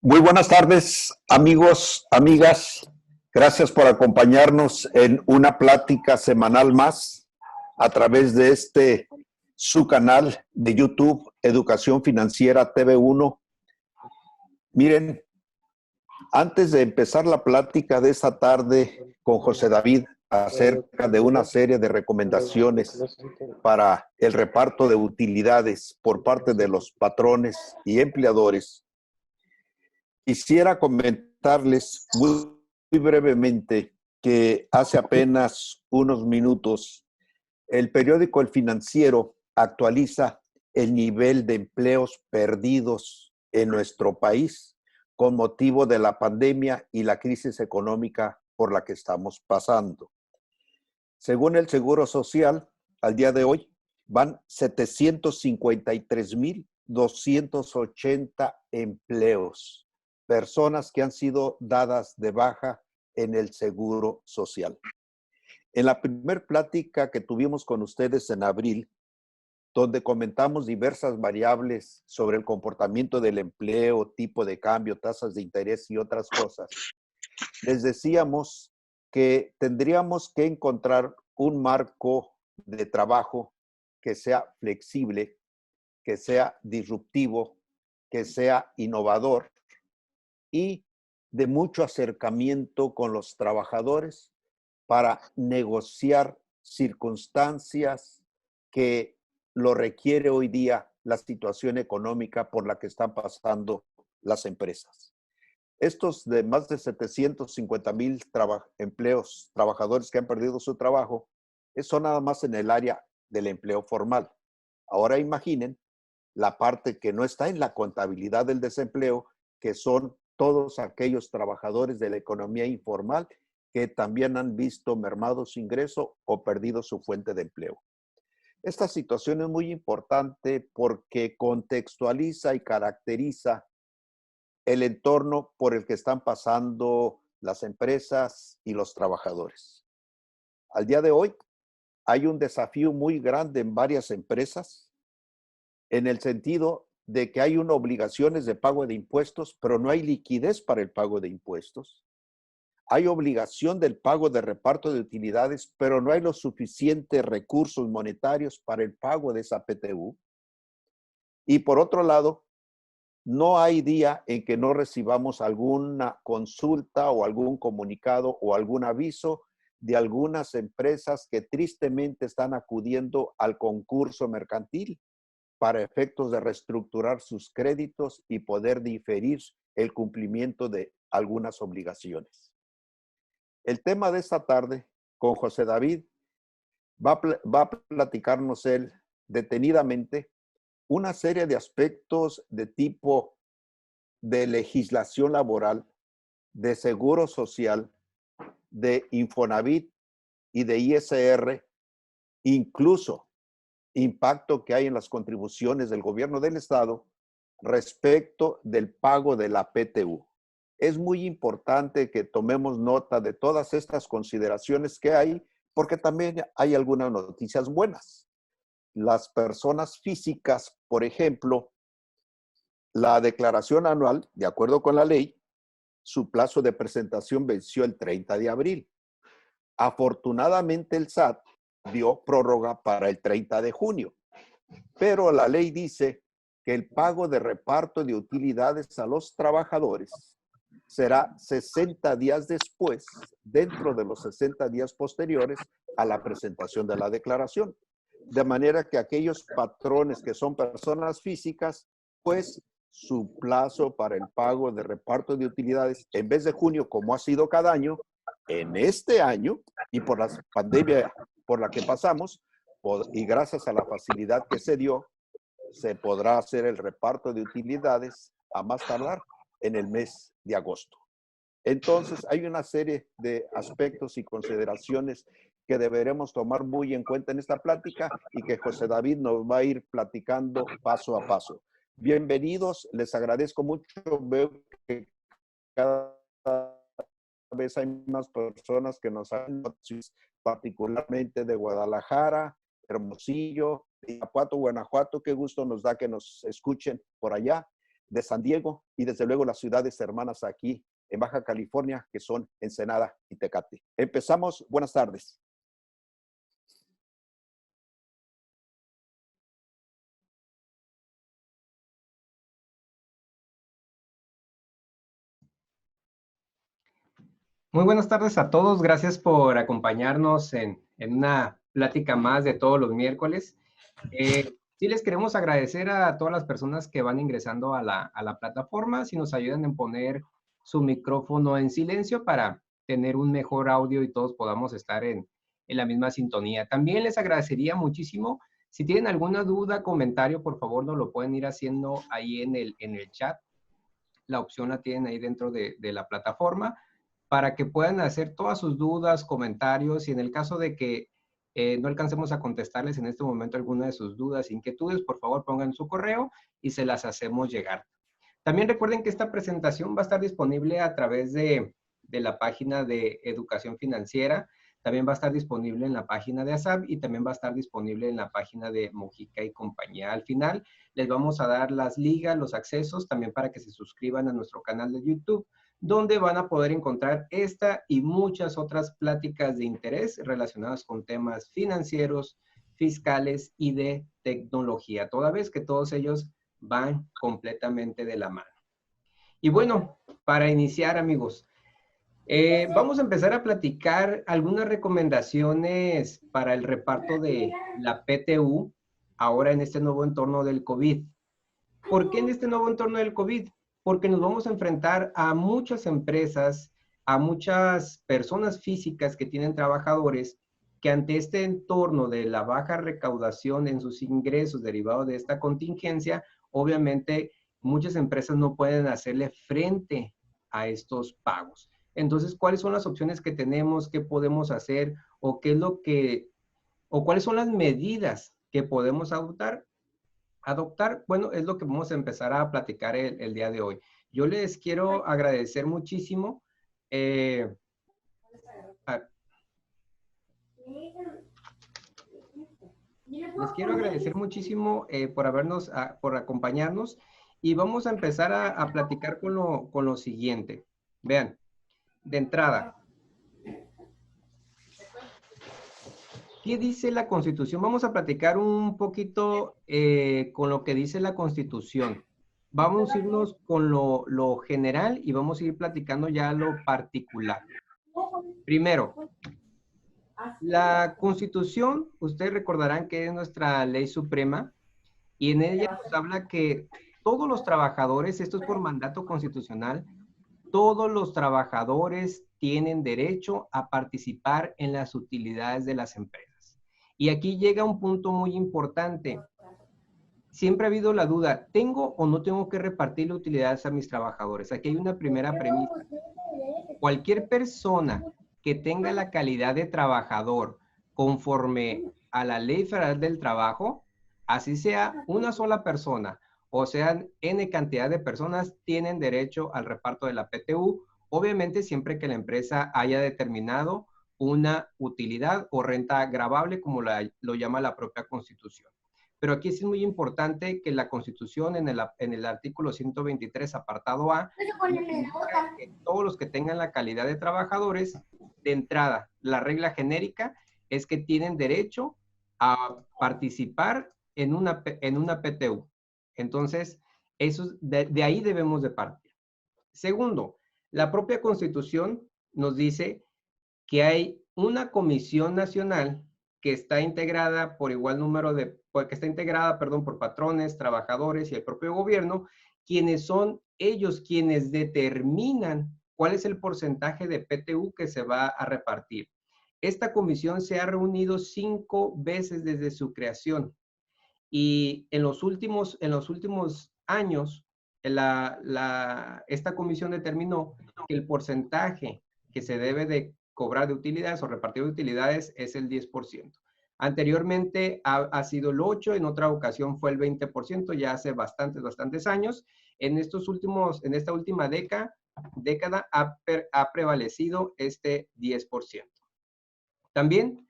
Muy buenas tardes, amigos, amigas. Gracias por acompañarnos en una plática semanal más a través de su canal de YouTube, Educación Financiera TV1. Miren, antes de empezar la plática de esta tarde con José David acerca de una serie de recomendaciones para el reparto de utilidades por parte de los patrones y empleadores, quisiera comentarles muy brevemente que hace apenas unos minutos el periódico El Financiero actualiza el nivel de empleos perdidos en nuestro país con motivo de la pandemia y la crisis económica por la que estamos pasando. Según el Seguro Social, al día de hoy van 753,280 empleos, personas que han sido dadas de baja en el Seguro Social. En la primera plática que tuvimos con ustedes en abril, donde comentamos diversas variables sobre el comportamiento del empleo, tipo de cambio, tasas de interés y otras cosas, les decíamos que tendríamos que encontrar un marco de trabajo que sea flexible, que sea disruptivo, que sea innovador y de mucho acercamiento con los trabajadores para negociar circunstancias que lo requiere hoy día la situación económica por la que están pasando las empresas. Estos de más de 750,000 trabajadores que han perdido su trabajo, son nada más en el área del empleo formal. Ahora imaginen la parte que no está en la contabilidad del desempleo, que son todos aquellos trabajadores de la economía informal que también han visto mermado su ingreso o perdido su fuente de empleo. Esta situación es muy importante porque contextualiza y caracteriza el entorno por el que están pasando las empresas y los trabajadores. Al día de hoy hay un desafío muy grande en varias empresas en el sentido de que hay obligaciones de pago de impuestos, pero no hay liquidez para el pago de impuestos. Hay obligación del pago de reparto de utilidades, pero no hay los suficientes recursos monetarios para el pago de esa PTU. Y por otro lado, no hay día en que no recibamos alguna consulta o algún comunicado o algún aviso de algunas empresas que tristemente están acudiendo al concurso mercantil para efectos de reestructurar sus créditos y poder diferir el cumplimiento de algunas obligaciones. El tema de esta tarde con José David va a platicarnos él detenidamente una serie de aspectos de tipo de legislación laboral, de seguro social, de Infonavit y de ISR, incluso impacto que hay en las contribuciones del gobierno del estado respecto del pago de la PTU. Es muy importante que tomemos nota de todas estas consideraciones que hay, porque también hay algunas noticias buenas. Las personas físicas, por ejemplo, la declaración anual, de acuerdo con la ley, su plazo de presentación venció el 30 de abril. Afortunadamente el SAT dio prórroga para el 30 de junio, pero la ley dice que el pago de reparto de utilidades a los trabajadores será 60 días después, dentro de los 60 días posteriores a la presentación de la declaración. De manera que aquellos patrones que son personas físicas, pues su plazo para el pago de reparto de utilidades, en vez de junio, como ha sido cada año, en este año, y por la pandemia por la que pasamos, y gracias a la facilidad que se dio, se podrá hacer el reparto de utilidades a más tardar en el mes de agosto. Entonces, hay una serie de aspectos y consideraciones que deberemos tomar muy en cuenta en esta plática y que José David nos va a ir platicando paso a paso. Bienvenidos, les agradezco mucho. Veo que cada vez hay más personas que nos han, particularmente de Guadalajara, Hermosillo, Irapuato, Guanajuato. Qué gusto nos da que nos escuchen por allá. de San Diego y desde luego las ciudades hermanas aquí en Baja California, que son Ensenada y Tecate. Empezamos. Buenas tardes. Muy buenas tardes a todos. Gracias por acompañarnos en una plática más de todos los miércoles. Sí les queremos agradecer a todas las personas que van ingresando a la plataforma, si nos ayudan en poner su micrófono en silencio para tener un mejor audio y todos podamos estar en la misma sintonía. También les agradecería muchísimo, si tienen alguna duda, comentario, por favor nos lo pueden ir haciendo ahí en el chat. La opción la tienen ahí dentro de la plataforma, para que puedan hacer todas sus dudas, comentarios, y en el caso de que no alcancemos a contestarles en este momento alguna de sus dudas, inquietudes, por favor pongan su correo y se las hacemos llegar. También recuerden que esta presentación va a estar disponible a través de la página de Educación Financiera, también va a estar disponible en la página de ASAP y también va a estar disponible en la página de Mojica y compañía. Al final les vamos a dar las ligas, los accesos, también para que se suscriban a nuestro canal de YouTube, donde van a poder encontrar esta y muchas otras pláticas de interés relacionadas con temas financieros, fiscales y de tecnología, toda vez que todos ellos van completamente de la mano. Y bueno, para iniciar, amigos, vamos a empezar a platicar algunas recomendaciones para el reparto de la PTU ahora en este nuevo entorno del COVID. ¿Por qué en este nuevo entorno del COVID? Porque nos vamos a enfrentar a muchas empresas, a muchas personas físicas que tienen trabajadores que ante este entorno de la baja recaudación en sus ingresos derivados de esta contingencia, obviamente muchas empresas no pueden hacerle frente a estos pagos. Entonces, ¿cuáles son las opciones que tenemos? ¿Qué podemos hacer? ¿O qué es lo que, o cuáles son las medidas que podemos adoptar? Bueno, es lo que vamos a empezar a platicar el día de hoy. Yo les quiero agradecer muchísimo. Les quiero agradecer muchísimo por acompañarnos, y vamos a empezar a platicar con lo siguiente. Vean, de entrada, ¿qué dice la Constitución? Vamos a platicar un poquito con lo que dice la Constitución. Vamos a irnos con lo general y vamos a ir platicando ya lo particular. Primero, la Constitución, ustedes recordarán que es nuestra ley suprema, y en ella nos habla que todos los trabajadores, esto es por mandato constitucional, todos los trabajadores tienen derecho a participar en las utilidades de las empresas. Y aquí llega un punto muy importante. Siempre ha habido la duda, ¿tengo o no tengo que repartir utilidades a mis trabajadores? Aquí hay una primera premisa. Cualquier persona que tenga la calidad de trabajador conforme a la Ley Federal del Trabajo, así sea una sola persona o sean N cantidad de personas, tienen derecho al reparto de la PTU, obviamente siempre que la empresa haya determinado una utilidad o renta gravable, como lo llama la propia Constitución. Pero aquí sí es muy importante que la Constitución en el artículo 123, apartado A, indica que todos los que tengan la calidad de trabajadores, de entrada, la regla genérica es que tienen derecho a participar en una PTU. Entonces, de ahí debemos de partir. Segundo, la propia Constitución nos dice que hay una comisión nacional que está integrada por igual número por patrones, trabajadores y el propio gobierno, quienes son ellos quienes determinan cuál es el porcentaje de PTU que se va a repartir. Esta comisión se ha reunido 5 veces desde su creación, y en los últimos años esta comisión determinó que el porcentaje que se debe de cobrar de utilidades o repartir de utilidades es el 10%. Anteriormente ha sido el 8%, en otra ocasión fue el 20%, ya hace bastantes años. En esta última década ha prevalecido este 10%. También,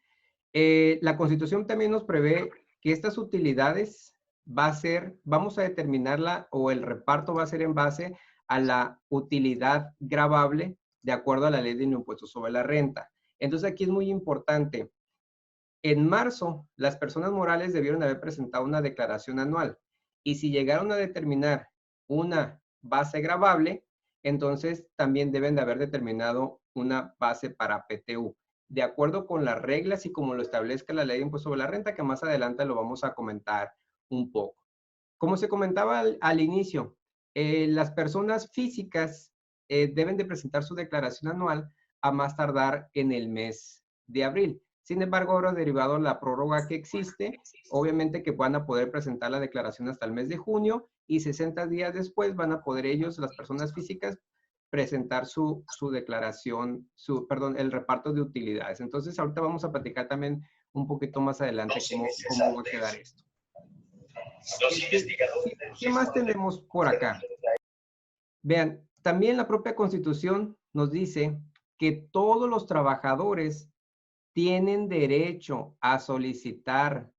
la Constitución también nos prevé que estas utilidades vamos a determinarla o el reparto va a ser en base a la utilidad gravable de acuerdo a la ley del impuesto sobre la renta. Entonces aquí es muy importante. En marzo, las personas morales debieron haber presentado una declaración anual y si llegaron a determinar una base gravable, entonces también deben de haber determinado una base para PTU, de acuerdo con las reglas y como lo establezca la ley de impuesto sobre la renta, que más adelante lo vamos a comentar un poco. Como se comentaba al inicio, las personas físicas deben de presentar su declaración anual a más tardar en el mes de abril. Sin embargo, ahora derivado de la prórroga que existe, obviamente que van a poder presentar la declaración hasta el mes de junio y 60 días después van a poder ellos, las personas físicas, presentar su declaración, perdón, el reparto de utilidades. Entonces, ahorita vamos a platicar también un poquito más adelante cómo va a quedar esto. ¿Qué más tenemos por acá? Vean, también la propia Constitución nos dice que todos los trabajadores tienen derecho a solicitar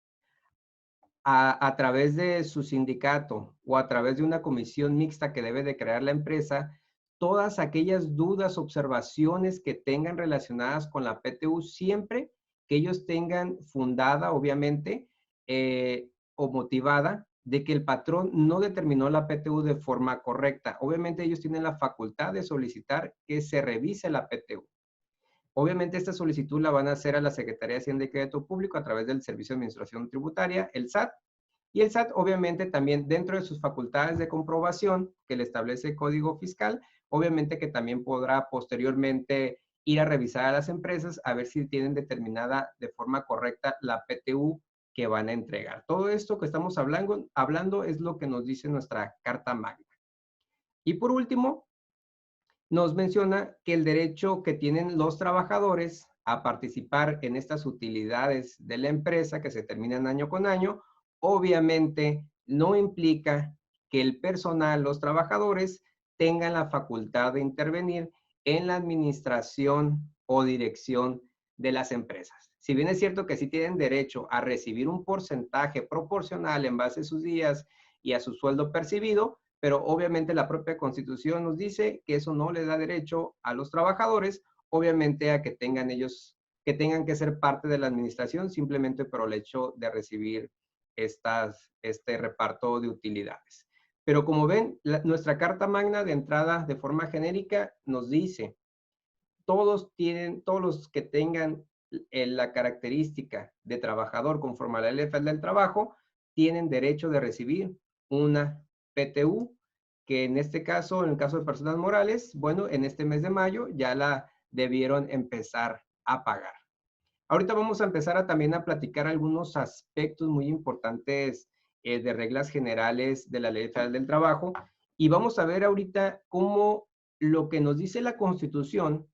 a través de su sindicato o a través de una comisión mixta que debe de crear la empresa, todas aquellas dudas, observaciones que tengan relacionadas con la PTU, siempre que ellos tengan fundada, obviamente, o motivada de que el patrón no determinó la PTU de forma correcta. Obviamente ellos tienen la facultad de solicitar que se revise la PTU. Obviamente esta solicitud la van a hacer a la Secretaría de Hacienda y Crédito Público a través del Servicio de Administración Tributaria, el SAT, y el SAT obviamente también dentro de sus facultades de comprobación que le establece el Código Fiscal, obviamente que también podrá posteriormente ir a revisar a las empresas a ver si tienen determinada de forma correcta la PTU que van a entregar. Todo esto que estamos hablando es lo que nos dice nuestra Carta Magna. Y por último, nos menciona que el derecho que tienen los trabajadores a participar en estas utilidades de la empresa que se terminan año con año, obviamente no implica que el personal, los trabajadores, tengan la facultad de intervenir en la administración o dirección de las empresas. Si bien es cierto que sí tienen derecho a recibir un porcentaje proporcional en base a sus días y a su sueldo percibido, pero obviamente la propia Constitución nos dice que eso no le da derecho a los trabajadores, obviamente a que tengan ellos, que tengan que ser parte de la administración simplemente por el hecho de recibir este reparto de utilidades. Pero como ven, nuestra Carta Magna de entrada de forma genérica nos dice, todos los que tengan la característica de trabajador conforme a la Ley Federal del Trabajo, tienen derecho de recibir una PTU, que en este caso, en el caso de personas morales, bueno, en este mes de mayo ya la debieron empezar a pagar. Ahorita vamos a empezar también a platicar algunos aspectos muy importantes de reglas generales de la Ley Federal del Trabajo y vamos a ver ahorita cómo lo que nos dice la Constitución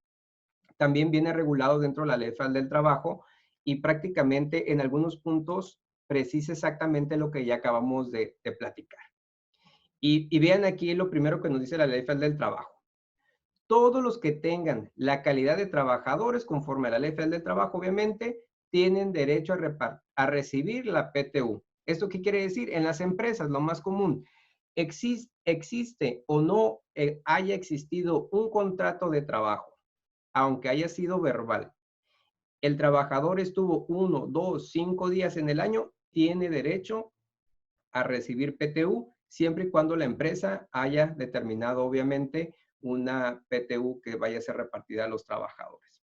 también viene regulado dentro de la Ley Federal del Trabajo y prácticamente en algunos puntos precisa exactamente lo que ya acabamos de platicar. Y vean aquí lo primero que nos dice la Ley Federal del Trabajo. Todos los que tengan la calidad de trabajadores conforme a la Ley Federal del Trabajo, obviamente, tienen derecho a recibir la PTU. ¿Esto qué quiere decir? En las empresas, lo más común, existe o no haya existido un contrato de trabajo, aunque haya sido verbal. El trabajador estuvo 1, 2, 5 días en el año, tiene derecho a recibir PTU, siempre y cuando la empresa haya determinado, obviamente, una PTU que vaya a ser repartida a los trabajadores.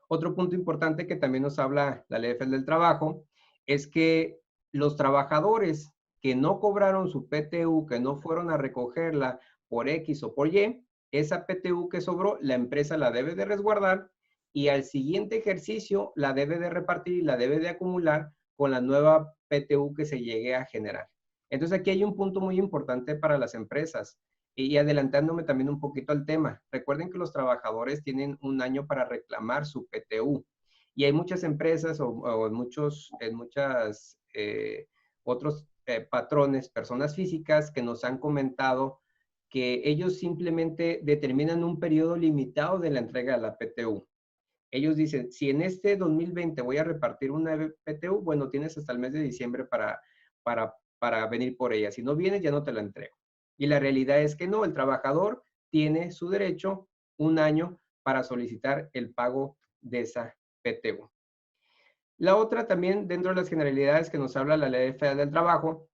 Otro punto importante que también nos habla la Ley Federal del Trabajo es que los trabajadores que no cobraron su PTU, que no fueron a recogerla por X o por Y, esa PTU que sobró, la empresa la debe de resguardar y al siguiente ejercicio la debe de repartir y la debe de acumular con la nueva PTU que se llegue a generar. Entonces aquí hay un punto muy importante para las empresas. Y adelantándome también un poquito al tema, recuerden que los trabajadores tienen un año para reclamar su PTU. Y hay muchas empresas o en muchas otros patrones, personas físicas que nos han comentado que ellos simplemente determinan un periodo limitado de la entrega de la PTU. Ellos dicen, si en este 2020 voy a repartir una PTU, bueno, tienes hasta el mes de diciembre para para venir por ella. Si no vienes, ya no te la entrego. Y la realidad es que no, el trabajador tiene su derecho 1 año para solicitar el pago de esa PTU. La otra también, dentro de las generalidades que nos habla la Ley Federal del Trabajo,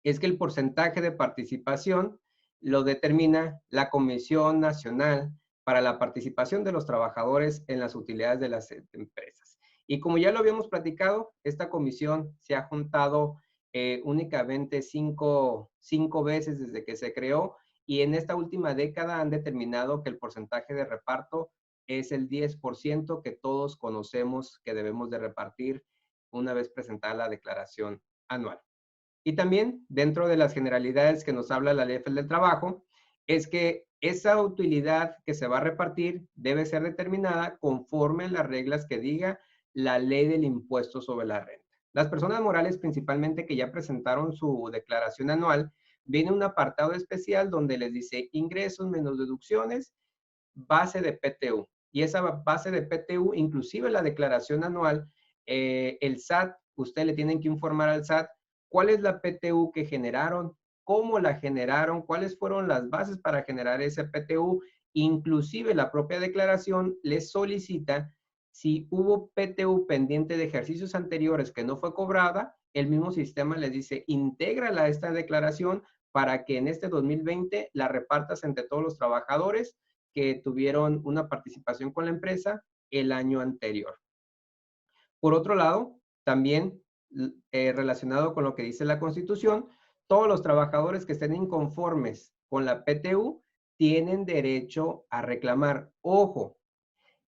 es que el porcentaje de participación lo determina la Comisión Nacional para la Participación de los Trabajadores en las Utilidades de las Empresas. Y como ya lo habíamos platicado, esta comisión se ha juntado únicamente cinco veces desde que se creó, y en esta última década han determinado que el porcentaje de reparto es el 10% que todos conocemos que debemos de repartir una vez presentada la declaración anual. Y también, dentro de las generalidades que nos habla la Ley Federal del Trabajo, es que esa utilidad que se va a repartir debe ser determinada conforme a las reglas que diga la Ley del Impuesto sobre la Renta. Las personas morales, principalmente, que ya presentaron su declaración anual, viene un apartado especial donde les dice ingresos menos deducciones, base de PTU. Y esa base de PTU, inclusive la declaración anual, el SAT, usted le tienen que informar al SAT cuál es la PTU que generaron, cómo la generaron, cuáles fueron las bases para generar ese PTU. Inclusive la propia declaración les solicita si hubo PTU pendiente de ejercicios anteriores que no fue cobrada, el mismo sistema les dice, intégrala a esta declaración para que en este 2020 la repartas entre todos los trabajadores que tuvieron una participación con la empresa el año anterior. Por otro lado, también relacionado con lo que dice la Constitución, todos los trabajadores que estén inconformes con la PTU tienen derecho a reclamar. Ojo,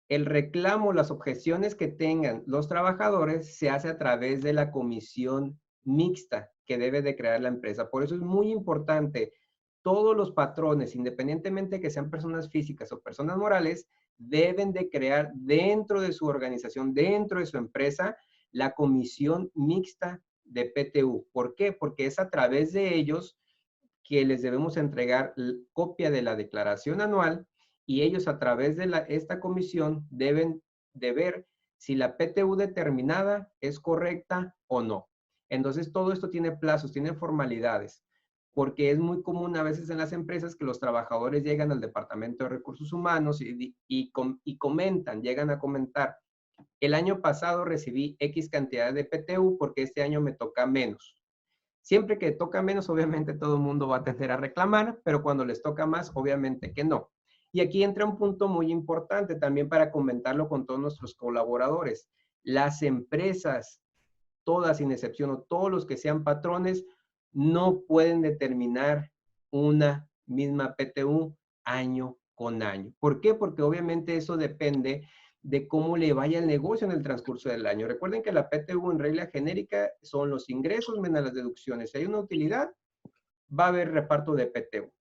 el reclamo, las objeciones que tengan los trabajadores se hace a través de la comisión mixta que debe de crear la empresa. Por eso es muy importante, todos los patrones, independientemente que sean personas físicas o personas morales, deben de crear dentro de su organización, dentro de su empresa, la comisión mixta de PTU. ¿Por qué? Porque es a través de ellos que les debemos entregar copia de la declaración anual, y ellos a través de esta comisión deben de ver si la PTU determinada es correcta o no. Entonces todo esto tiene plazos, tiene formalidades, porque es muy común a veces en las empresas que los trabajadores llegan al Departamento de Recursos Humanos y comentan, llegan a comentar, el año pasado recibí X cantidad de PTU porque este año me toca menos. Siempre que toca menos, obviamente todo el mundo va a tender a reclamar, pero cuando les toca más, obviamente que no. Y aquí entra un punto muy importante también para comentarlo con todos nuestros colaboradores. Las empresas, todas sin excepción, o todos los que sean patrones, no pueden determinar una misma PTU año con año. ¿Por qué? Porque obviamente eso depende de cómo le vaya el negocio en el transcurso del año. Recuerden que la PTU en regla genérica son los ingresos menos las deducciones. Si hay una utilidad, va a haber reparto de PTU.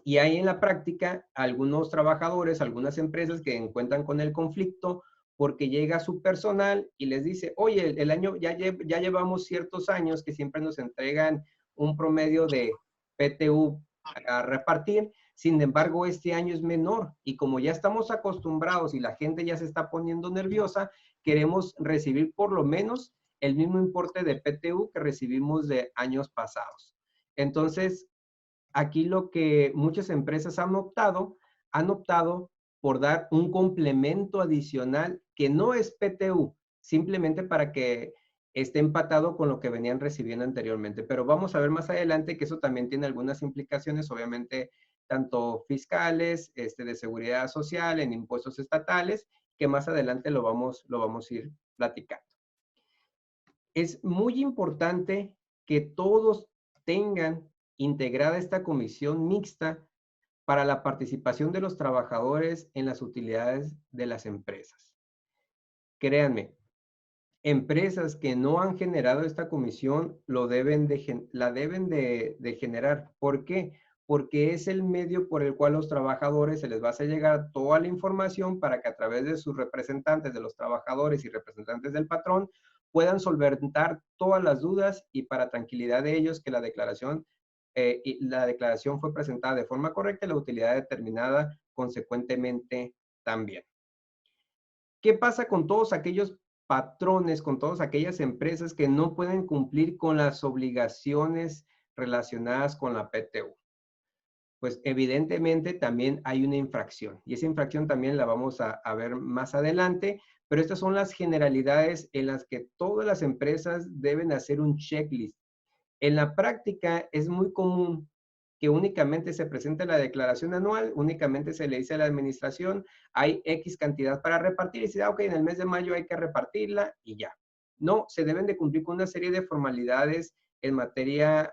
Y hay en la práctica algunos trabajadores, algunas empresas que encuentran con el conflicto porque llega su personal y les dice, oye, el año ya llevamos ciertos años que siempre nos entregan un promedio de PTU a repartir. Sin embargo, este año es menor, y como ya estamos acostumbrados y la gente ya se está poniendo nerviosa, queremos recibir por lo menos el mismo importe de PTU que recibimos de años pasados. Entonces, aquí lo que muchas empresas han optado por dar un complemento adicional que no es PTU, simplemente para que esté empatado con lo que venían recibiendo anteriormente. Pero vamos a ver más adelante que eso también tiene algunas implicaciones, obviamente, tanto fiscales, de seguridad social, en impuestos estatales, que más adelante lo vamos a ir platicando. Es muy importante que todos tengan integrada esta comisión mixta para la participación de los trabajadores en las utilidades de las empresas. Créanme, empresas que no han generado esta comisión la deben de generar. ¿Por qué? Porque es el medio por el cual los trabajadores se les va a hacer llegar toda la información para que a través de sus representantes de los trabajadores y representantes del patrón puedan solventar todas las dudas, y para tranquilidad de ellos que la declaración fue presentada de forma correcta y la utilidad determinada consecuentemente también. ¿Qué pasa con todos aquellos patrones, con todas aquellas empresas que no pueden cumplir con las obligaciones relacionadas con la PTU. Pues evidentemente también hay una infracción y esa infracción también la vamos a ver más adelante, pero estas son las generalidades en las que todas las empresas deben hacer un checklist. En la práctica es muy común que únicamente se presente la declaración anual, únicamente se le dice a la administración, hay X cantidad para repartir y se da, ok, en el mes de mayo hay que repartirla y ya. No, se deben de cumplir con una serie de formalidades en materia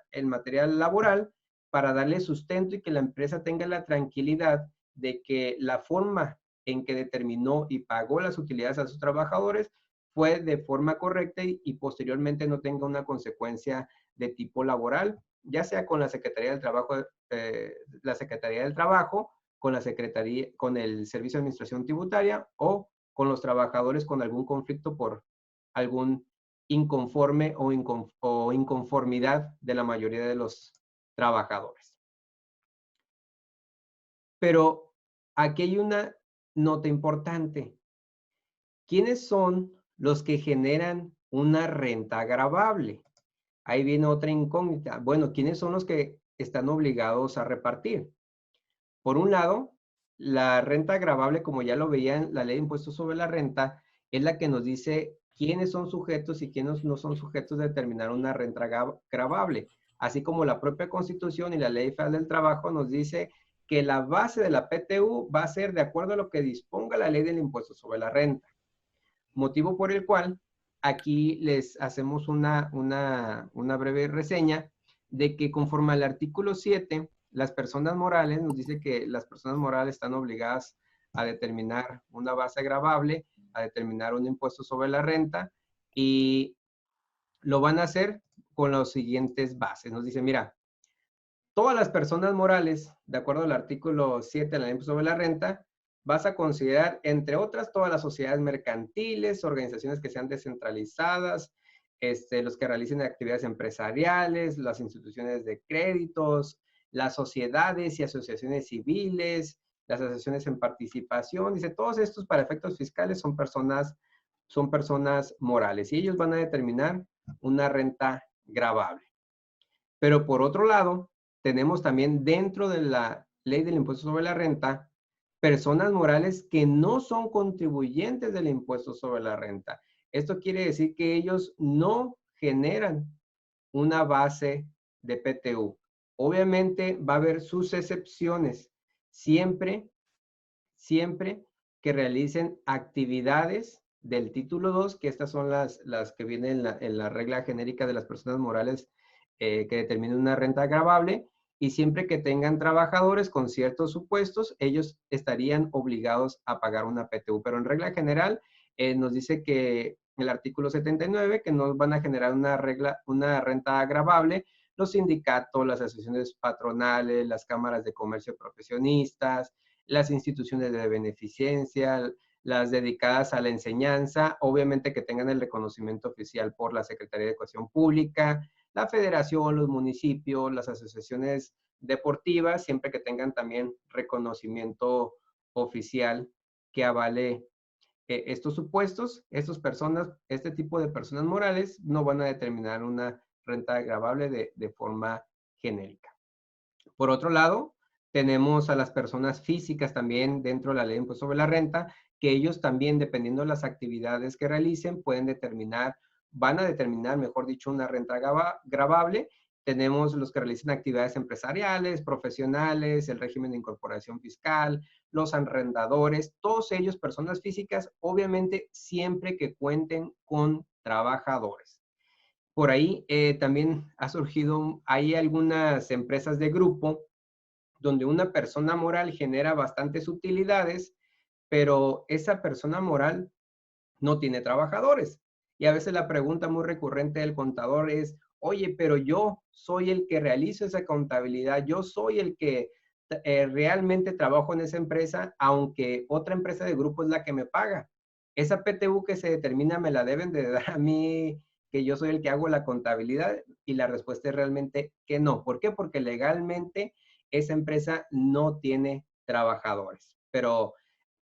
laboral para darle sustento y que la empresa tenga la tranquilidad de que la forma en que determinó y pagó las utilidades a sus trabajadores fue de forma correcta y posteriormente no tenga una consecuencia de tipo laboral, ya sea con la Secretaría del Trabajo, con la Secretaría, con el Servicio de Administración Tributaria o con los trabajadores con algún conflicto por algún inconforme o inconformidad de la mayoría de los trabajadores. Pero aquí hay una nota importante. ¿Quiénes son los que generan una renta gravable? Ahí viene otra incógnita. Bueno, ¿quiénes son los que están obligados a repartir? Por un lado, la renta gravable, como ya lo veía en la ley de impuestos sobre la renta, es la que nos dice quiénes son sujetos y quiénes no son sujetos de determinar una renta gravable. Así como la propia Constitución y la Ley Federal del Trabajo nos dice que la base de la PTU va a ser de acuerdo a lo que disponga la ley del impuesto sobre la renta. Motivo por el cual aquí les hacemos una breve reseña de que conforme al artículo 7, las personas morales, nos dice que las personas morales están obligadas a determinar una base gravable, a determinar un impuesto sobre la renta y lo van a hacer con las siguientes bases. Nos dice, mira, todas las personas morales, de acuerdo al artículo 7 de la ley sobre la renta, vas a considerar, entre otras, todas las sociedades mercantiles, organizaciones que sean descentralizadas, los que realicen actividades empresariales, las instituciones de créditos, las sociedades y asociaciones civiles, las asociaciones en participación. Dice, todos estos para efectos fiscales son personas morales y ellos van a determinar una renta gravable. Pero por otro lado, tenemos también dentro de la ley del impuesto sobre la renta, personas morales que no son contribuyentes del impuesto sobre la renta. Esto quiere decir que ellos no generan una base de PTU. Obviamente va a haber sus excepciones, siempre que realicen actividades del título 2, que estas son las que vienen en la regla genérica de las personas morales que determinen una renta gravable, y siempre que tengan trabajadores con ciertos supuestos, ellos estarían obligados a pagar una PTU. Pero en regla general, nos dice que el artículo 79, que no van a generar una renta gravable los sindicatos, las asociaciones patronales, las cámaras de comercio profesionistas, las instituciones de beneficencia, las dedicadas a la enseñanza, obviamente que tengan el reconocimiento oficial por la Secretaría de Educación Pública, la federación, los municipios, las asociaciones deportivas, siempre que tengan también reconocimiento oficial que avale estos supuestos. Este tipo de personas morales no van a determinar una renta gravable de forma genérica. Por otro lado, tenemos a las personas físicas también dentro de la ley de impuesto sobre la renta, que ellos también, dependiendo de las actividades que realicen, van a determinar, mejor dicho, una renta gravable. Tenemos los que realicen actividades empresariales, profesionales, el régimen de incorporación fiscal, los arrendadores, todos ellos personas físicas, obviamente siempre que cuenten con trabajadores. Por ahí también hay algunas empresas de grupo donde una persona moral genera bastantes utilidades, pero esa persona moral no tiene trabajadores. Y a veces la pregunta muy recurrente del contador es, oye, pero yo soy el que realizo esa contabilidad, yo soy el que realmente trabajo en esa empresa, aunque otra empresa de grupo es la que me paga. Esa PTU que se determina me la deben de dar a mí, que yo soy el que hago la contabilidad, y la respuesta es realmente que no. ¿Por qué? Porque legalmente esa empresa no tiene trabajadores. Pero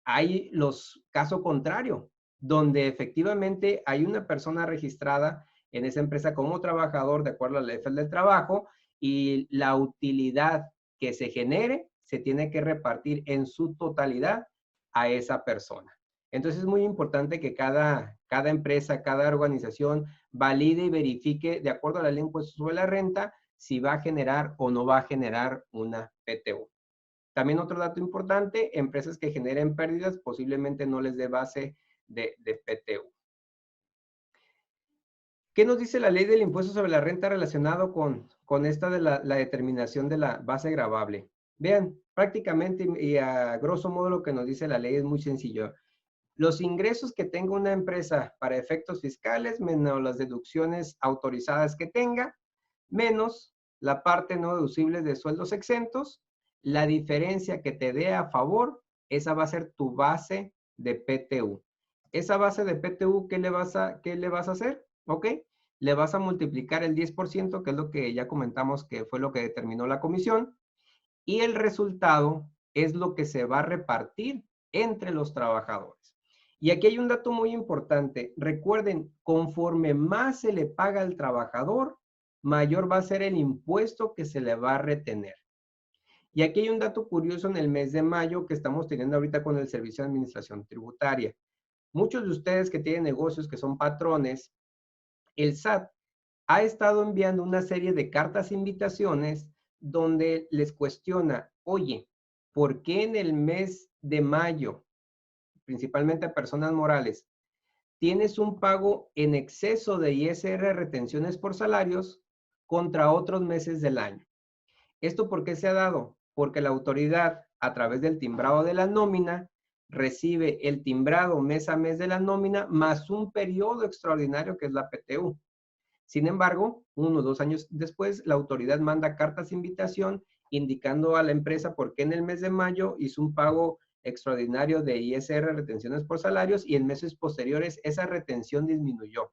hay los casos contrarios, donde efectivamente hay una persona registrada en esa empresa como trabajador de acuerdo a la ley del trabajo y la utilidad que se genere se tiene que repartir en su totalidad a esa persona. Entonces es muy importante que cada empresa, cada organización valide y verifique de acuerdo a la ley de impuestos sobre la renta si va a generar o no va a generar una PTU. También otro dato importante, empresas que generen pérdidas posiblemente no les dé base de PTU. ¿Qué nos dice la ley del impuesto sobre la renta relacionado con esta de la determinación de la base gravable? Vean, prácticamente y a grosso modo lo que nos dice la ley es muy sencillo. Los ingresos que tenga una empresa para efectos fiscales, menos las deducciones autorizadas que tenga, menos la parte no deducible de sueldos exentos, la diferencia que te dé a favor, esa va a ser tu base de PTU. Esa base de PTU, ¿qué le vas a hacer? ¿Ok? Le vas a multiplicar el 10%, que es lo que ya comentamos que fue lo que determinó la comisión, y el resultado es lo que se va a repartir entre los trabajadores. Y aquí hay un dato muy importante. Recuerden, conforme más se le paga al trabajador, mayor va a ser el impuesto que se le va a retener. Y aquí hay un dato curioso en el mes de mayo que estamos teniendo ahorita con el Servicio de Administración Tributaria. Muchos de ustedes que tienen negocios, que son patrones, el SAT ha estado enviando una serie de cartas invitaciones donde les cuestiona, oye, ¿por qué en el mes de mayo, principalmente a personas morales, tienes un pago en exceso de ISR retenciones por salarios contra otros meses del año? ¿Esto por qué se ha dado? Porque la autoridad, a través del timbrado de la nómina, recibe el timbrado mes a mes de la nómina más un periodo extraordinario que es la PTU. Sin embargo, 1 o 2 años después, la autoridad manda cartas de invitación indicando a la empresa por qué en el mes de mayo hizo un pago extraordinario de ISR, retenciones por salarios, y en meses posteriores esa retención disminuyó.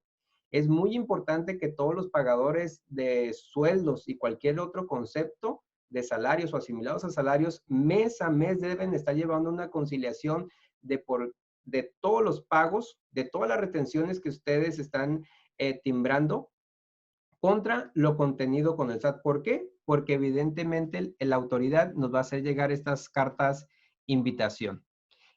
Es muy importante que todos los pagadores de sueldos y cualquier otro concepto de salarios o asimilados a salarios, mes a mes deben estar llevando una conciliación de todos los pagos, de todas las retenciones que ustedes están timbrando contra lo contenido con el SAT. ¿Por qué? Porque evidentemente la autoridad nos va a hacer llegar estas cartas invitación.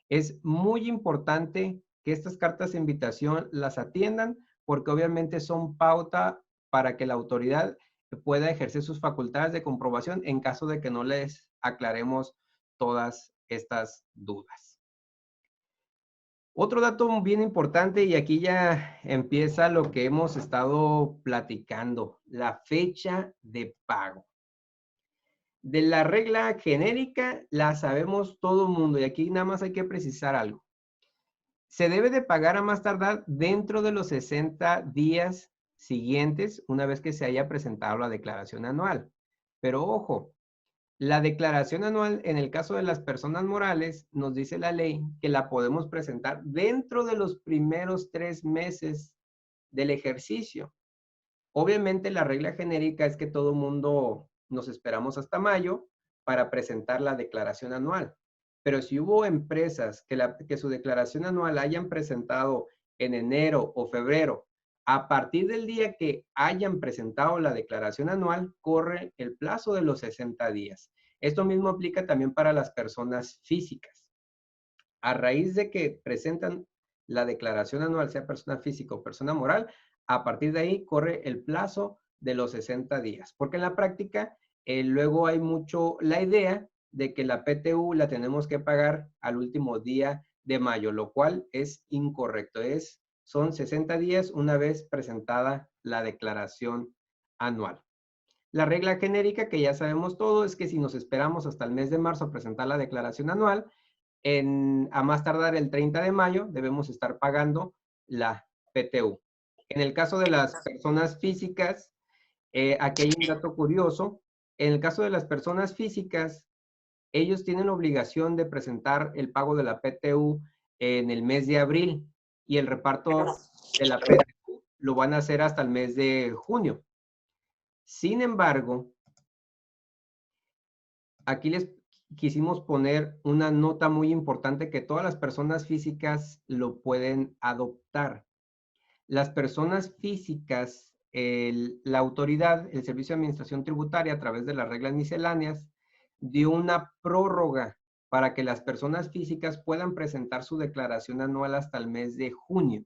Es muy importante que estas cartas de invitación las atiendan porque obviamente son pauta para que la autoridad pueda ejercer sus facultades de comprobación en caso de que no les aclaremos todas estas dudas. Otro dato bien importante, y aquí ya empieza lo que hemos estado platicando, la fecha de pago. De la regla genérica la sabemos todo el mundo y aquí nada más hay que precisar algo. Se debe de pagar a más tardar dentro de los 60 días siguientes una vez que se haya presentado la declaración anual. Pero ojo, la declaración anual, en el caso de las personas morales, nos dice la ley que la podemos presentar dentro de los primeros 3 meses del ejercicio. Obviamente, la regla genérica es que todo mundo nos esperamos hasta mayo para presentar la declaración anual. Pero si hubo empresas que su declaración anual hayan presentado en enero o febrero, a partir del día que hayan presentado la declaración anual, corre el plazo de los 60 días. Esto mismo aplica también para las personas físicas. A raíz de que presentan la declaración anual, sea persona física o persona moral, a partir de ahí corre el plazo de los 60 días. Porque en la práctica, luego hay mucho la idea de que la PTU la tenemos que pagar al último día de mayo, lo cual es incorrecto. Son 60 días una vez presentada la declaración anual. La regla genérica, que ya sabemos todo, es que si nos esperamos hasta el mes de marzo a presentar la declaración anual, a más tardar el 30 de mayo debemos estar pagando la PTU. En el caso de las personas físicas, aquí hay un dato curioso. En el caso de las personas físicas, ellos tienen la obligación de presentar el pago de la PTU en el mes de abril y el reparto de la PTU lo van a hacer hasta el mes de junio. Sin embargo, aquí les quisimos poner una nota muy importante que todas las personas físicas lo pueden adoptar. Las personas físicas, la autoridad, el Servicio de Administración Tributaria, a través de las reglas misceláneas, dio una prórroga para que las personas físicas puedan presentar su declaración anual hasta el mes de junio.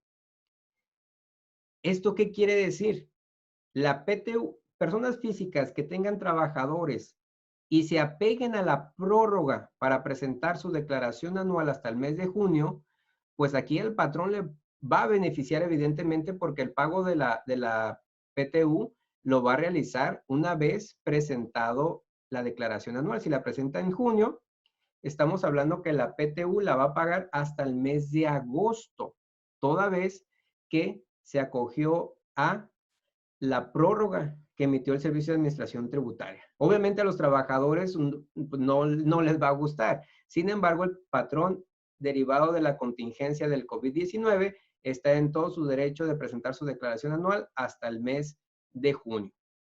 ¿Esto qué quiere decir? La PTU, personas físicas que tengan trabajadores y se apeguen a la prórroga para presentar su declaración anual hasta el mes de junio, pues aquí el patrón le va a beneficiar evidentemente porque el pago de la PTU lo va a realizar una vez presentado la declaración anual. Si la presenta en junio, estamos hablando que la PTU la va a pagar hasta el mes de agosto, toda vez que se acogió a la prórroga que emitió el Servicio de Administración Tributaria. Obviamente a los trabajadores no les va a gustar. Sin embargo, el patrón derivado de la contingencia del COVID-19 está en todo su derecho de presentar su declaración anual hasta el mes de junio.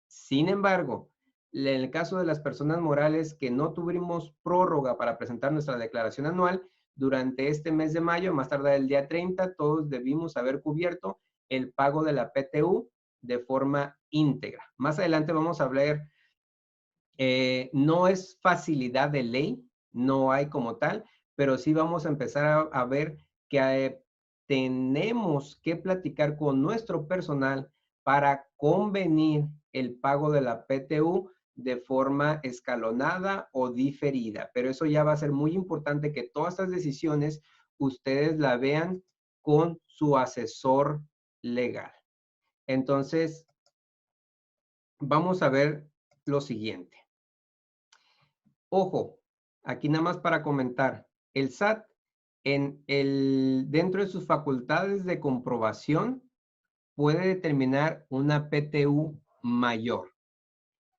Sin embargo, en el caso de las personas morales que no tuvimos prórroga para presentar nuestra declaración anual, durante este mes de mayo, más tardar el día 30, todos debimos haber cubierto el pago de la PTU de forma íntegra. Más adelante vamos a hablar, no es facilidad de ley, no hay como tal, pero sí vamos a empezar a ver que tenemos que platicar con nuestro personal para convenir el pago de la PTU de forma escalonada o diferida. Pero eso ya va a ser muy importante que todas estas decisiones ustedes la vean con su asesor legal. Entonces, vamos a ver lo siguiente. Ojo, aquí nada más para comentar, el SAT dentro de sus facultades de comprobación puede determinar una PTU mayor.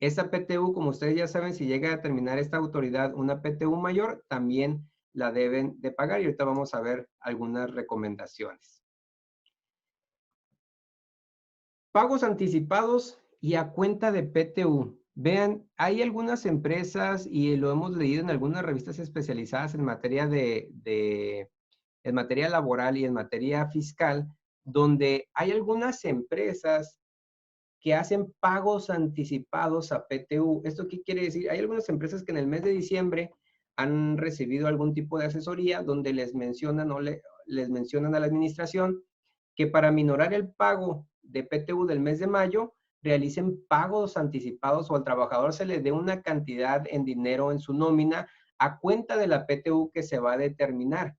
Esa PTU, como ustedes ya saben, si llega a determinar esta autoridad una PTU mayor, también la deben de pagar y ahorita vamos a ver algunas recomendaciones. Pagos anticipados y a cuenta de PTU. Vean, hay algunas empresas y lo hemos leído en algunas revistas especializadas en materia en materia laboral y en materia fiscal, donde hay algunas empresas que hacen pagos anticipados a PTU. ¿Esto qué quiere decir? Hay algunas empresas que en el mes de diciembre han recibido algún tipo de asesoría donde les mencionan les mencionan a la administración que para minorar el pago de PTU del mes de mayo, realicen pagos anticipados o al trabajador se le dé una cantidad en dinero en su nómina a cuenta de la PTU que se va a determinar.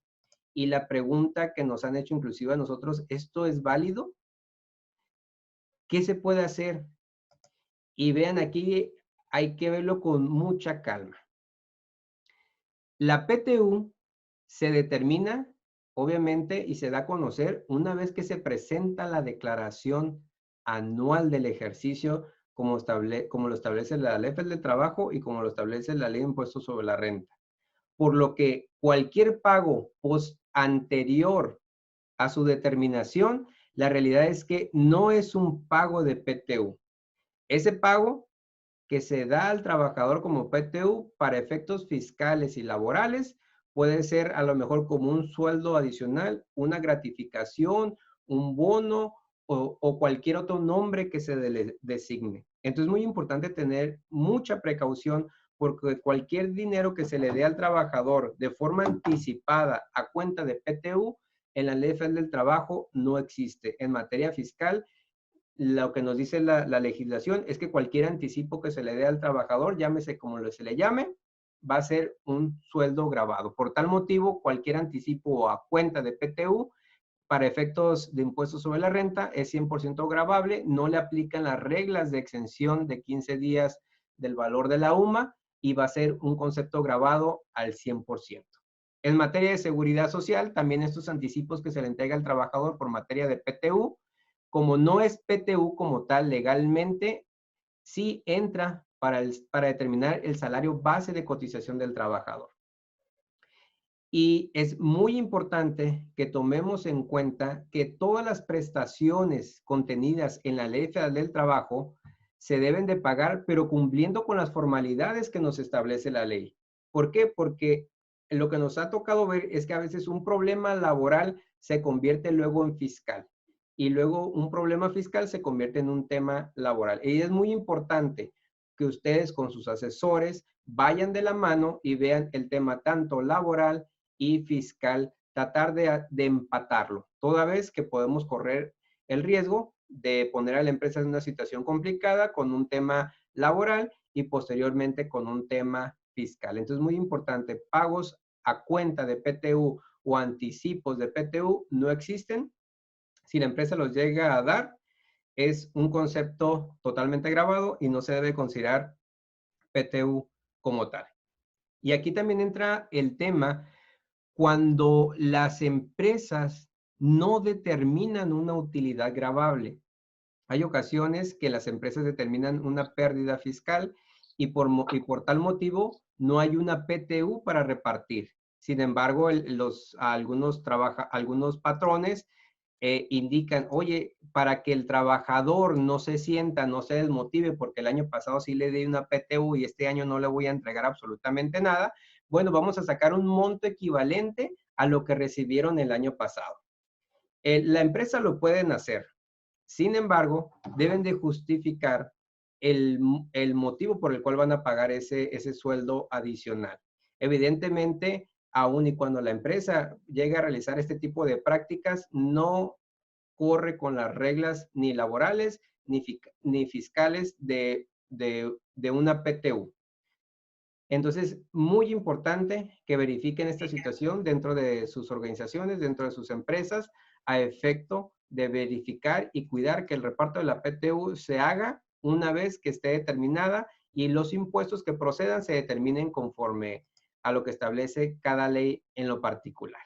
Y la pregunta que nos han hecho inclusive a nosotros, ¿esto es válido? ¿Qué se puede hacer? Y vean aquí, hay que verlo con mucha calma. La PTU se determina, obviamente, y se da a conocer una vez que se presenta la declaración anual del ejercicio, como lo establece la Ley Federal del Trabajo y como lo establece la Ley de Impuestos sobre la Renta. Por lo que cualquier pago anterior a su determinación, la realidad es que no es un pago de PTU. Ese pago que se da al trabajador como PTU para efectos fiscales y laborales puede ser a lo mejor como un sueldo adicional, una gratificación, un bono o cualquier otro nombre que se le designe. Entonces es muy importante tener mucha precaución porque cualquier dinero que se le dé al trabajador de forma anticipada a cuenta de PTU, en la Ley Federal del Trabajo no existe. En materia fiscal, lo que nos dice la legislación es que cualquier anticipo que se le dé al trabajador, llámese como se le llame, va a ser un sueldo grabado. Por tal motivo, cualquier anticipo a cuenta de PTU para efectos de impuestos sobre la renta es 100% gravable, no le aplican las reglas de exención de 15 días del valor de la UMA y va a ser un concepto grabado al 100%. En materia de seguridad social, también estos anticipos que se le entrega al trabajador por materia de PTU, como no es PTU como tal legalmente, sí entra para determinar el salario base de cotización del trabajador. Y es muy importante que tomemos en cuenta que todas las prestaciones contenidas en la Ley Federal del Trabajo se deben de pagar, pero cumpliendo con las formalidades que nos establece la ley. ¿Por qué? Porque lo que nos ha tocado ver es que a veces un problema laboral se convierte luego en fiscal y luego un problema fiscal se convierte en un tema laboral. Y es muy importante que ustedes con sus asesores vayan de la mano y vean el tema tanto laboral y fiscal, tratar de empatarlo, toda vez que podemos correr el riesgo de poner a la empresa en una situación complicada con un tema laboral y posteriormente con un tema fiscal. Entonces, muy importante, pagos a cuenta de PTU o anticipos de PTU no existen. Si la empresa los llega a dar, es un concepto totalmente grabado y no se debe considerar PTU como tal. Y aquí también entra el tema cuando las empresas no determinan una utilidad gravable. Hay ocasiones que las empresas determinan una pérdida fiscal y por tal motivo no hay una PTU para repartir. Sin embargo, algunos patrones indican, oye, para que el trabajador no se sienta, no se desmotive, porque el año pasado sí le di una PTU y este año no le voy a entregar absolutamente nada, bueno, vamos a sacar un monto equivalente a lo que recibieron el año pasado. La empresa lo pueden hacer. Sin embargo, deben de justificar el motivo por el cual van a pagar ese sueldo adicional. Evidentemente, aun y cuando la empresa llegue a realizar este tipo de prácticas, no corre con las reglas ni laborales ni fiscales de una PTU. Entonces, muy importante que verifiquen esta situación dentro de sus organizaciones, dentro de sus empresas, a efecto de verificar y cuidar que el reparto de la PTU se haga una vez que esté determinada y los impuestos que procedan se determinen conforme a lo que establece cada ley en lo particular.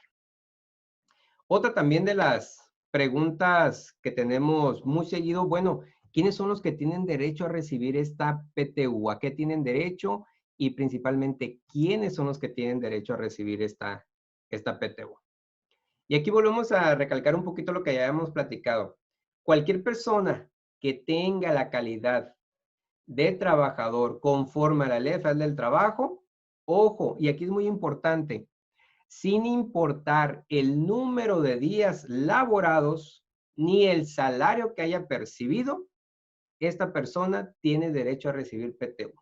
Otra también de las preguntas que tenemos muy seguido, bueno, ¿quiénes son los que tienen derecho a recibir esta PTU? ¿A qué tienen derecho? Y principalmente, ¿quiénes son los que tienen derecho a recibir esta PTU? Y aquí volvemos a recalcar un poquito lo que ya hemos platicado. Cualquier persona que tenga la calidad de trabajador conforme a la Ley Federal del Trabajo, ojo, y aquí es muy importante, sin importar el número de días laborados ni el salario que haya percibido, esta persona tiene derecho a recibir PTU.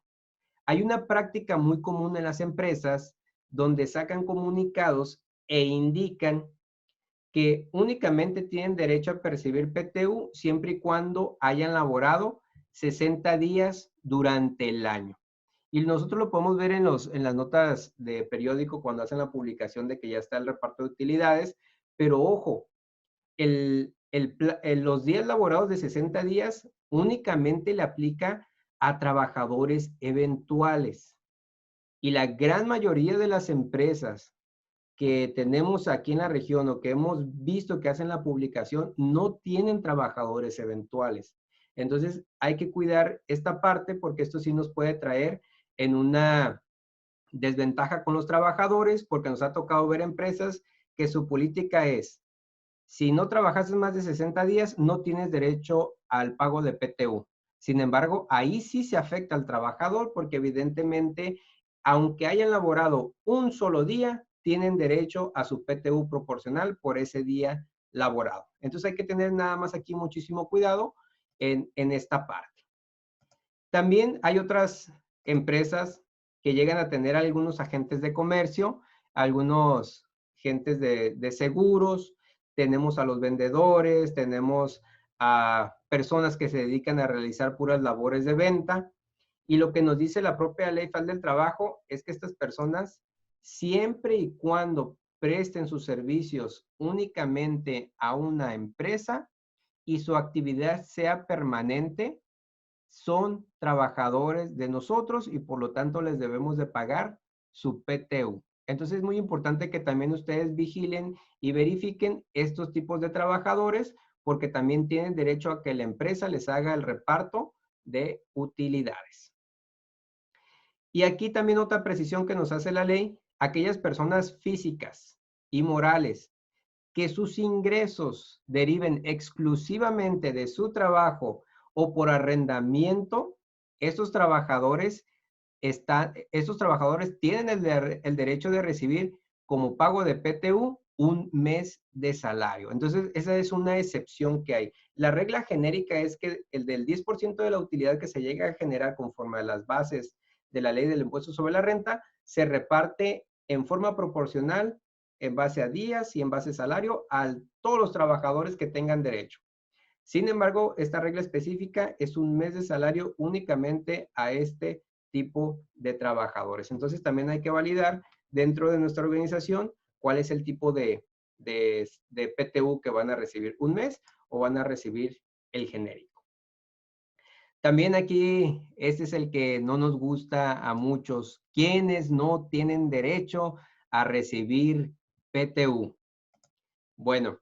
Hay una práctica muy común en las empresas donde sacan comunicados e indican que únicamente tienen derecho a percibir PTU siempre y cuando hayan laborado 60 días durante el año. Y nosotros lo podemos ver en las notas de periódico cuando hacen la publicación de que ya está el reparto de utilidades, pero ojo, los días laborados de 60 días únicamente le aplica a trabajadores eventuales. Y la gran mayoría de las empresas que tenemos aquí en la región o que hemos visto que hacen la publicación no tienen trabajadores eventuales. Entonces hay que cuidar esta parte porque esto sí nos puede traer en una desventaja con los trabajadores porque nos ha tocado ver empresas que su política es, si no trabajas más de 60 días, no tienes derecho al pago de PTU. Sin embargo, ahí sí se afecta al trabajador porque evidentemente, aunque hayan laborado un solo día, tienen derecho a su PTU proporcional por ese día laborado. Entonces hay que tener nada más aquí muchísimo cuidado en esta parte. También hay otras empresas que llegan a tener algunos agentes de comercio, algunos agentes de seguros, tenemos a los vendedores, tenemos a personas que se dedican a realizar puras labores de venta. Y lo que nos dice la propia Ley Federal del Trabajo es que estas personas, siempre y cuando presten sus servicios únicamente a una empresa y su actividad sea permanente, son trabajadores de nosotros y por lo tanto les debemos de pagar su PTU. Entonces es muy importante que también ustedes vigilen y verifiquen estos tipos de trabajadores porque también tienen derecho a que la empresa les haga el reparto de utilidades. Y aquí también otra precisión que nos hace la ley, aquellas personas físicas y morales que sus ingresos deriven exclusivamente de su trabajo o por arrendamiento, estos trabajadores estos trabajadores tienen el derecho de recibir como pago de PTU un mes de salario. Entonces, esa es una excepción que hay. La regla genérica es que el del 10% de la utilidad que se llega a generar conforme a las bases de la ley del impuesto sobre la renta se reparte en forma proporcional en base a días y en base a salario a todos los trabajadores que tengan derecho. Sin embargo, esta regla específica es un mes de salario únicamente a este tipo de trabajadores. Entonces, también hay que validar dentro de nuestra organización cuál es el tipo de PTU que van a recibir, un mes o van a recibir el genérico. También aquí, este es el que no nos gusta a muchos. ¿Quiénes no tienen derecho a recibir PTU? Bueno,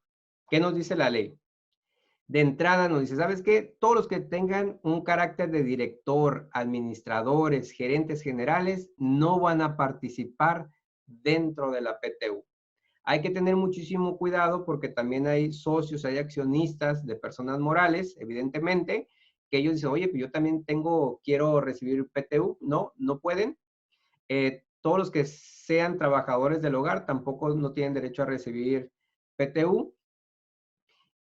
¿qué nos dice la ley? De entrada nos dice, ¿sabes qué? Todos los que tengan un carácter de director, administradores, gerentes generales, no van a participar dentro de la PTU. Hay que tener muchísimo cuidado porque también hay socios, hay accionistas de personas morales, evidentemente, que ellos dicen, oye, pues yo también quiero recibir PTU. No, no pueden. Todos los que sean trabajadores del hogar tampoco no tienen derecho a recibir PTU.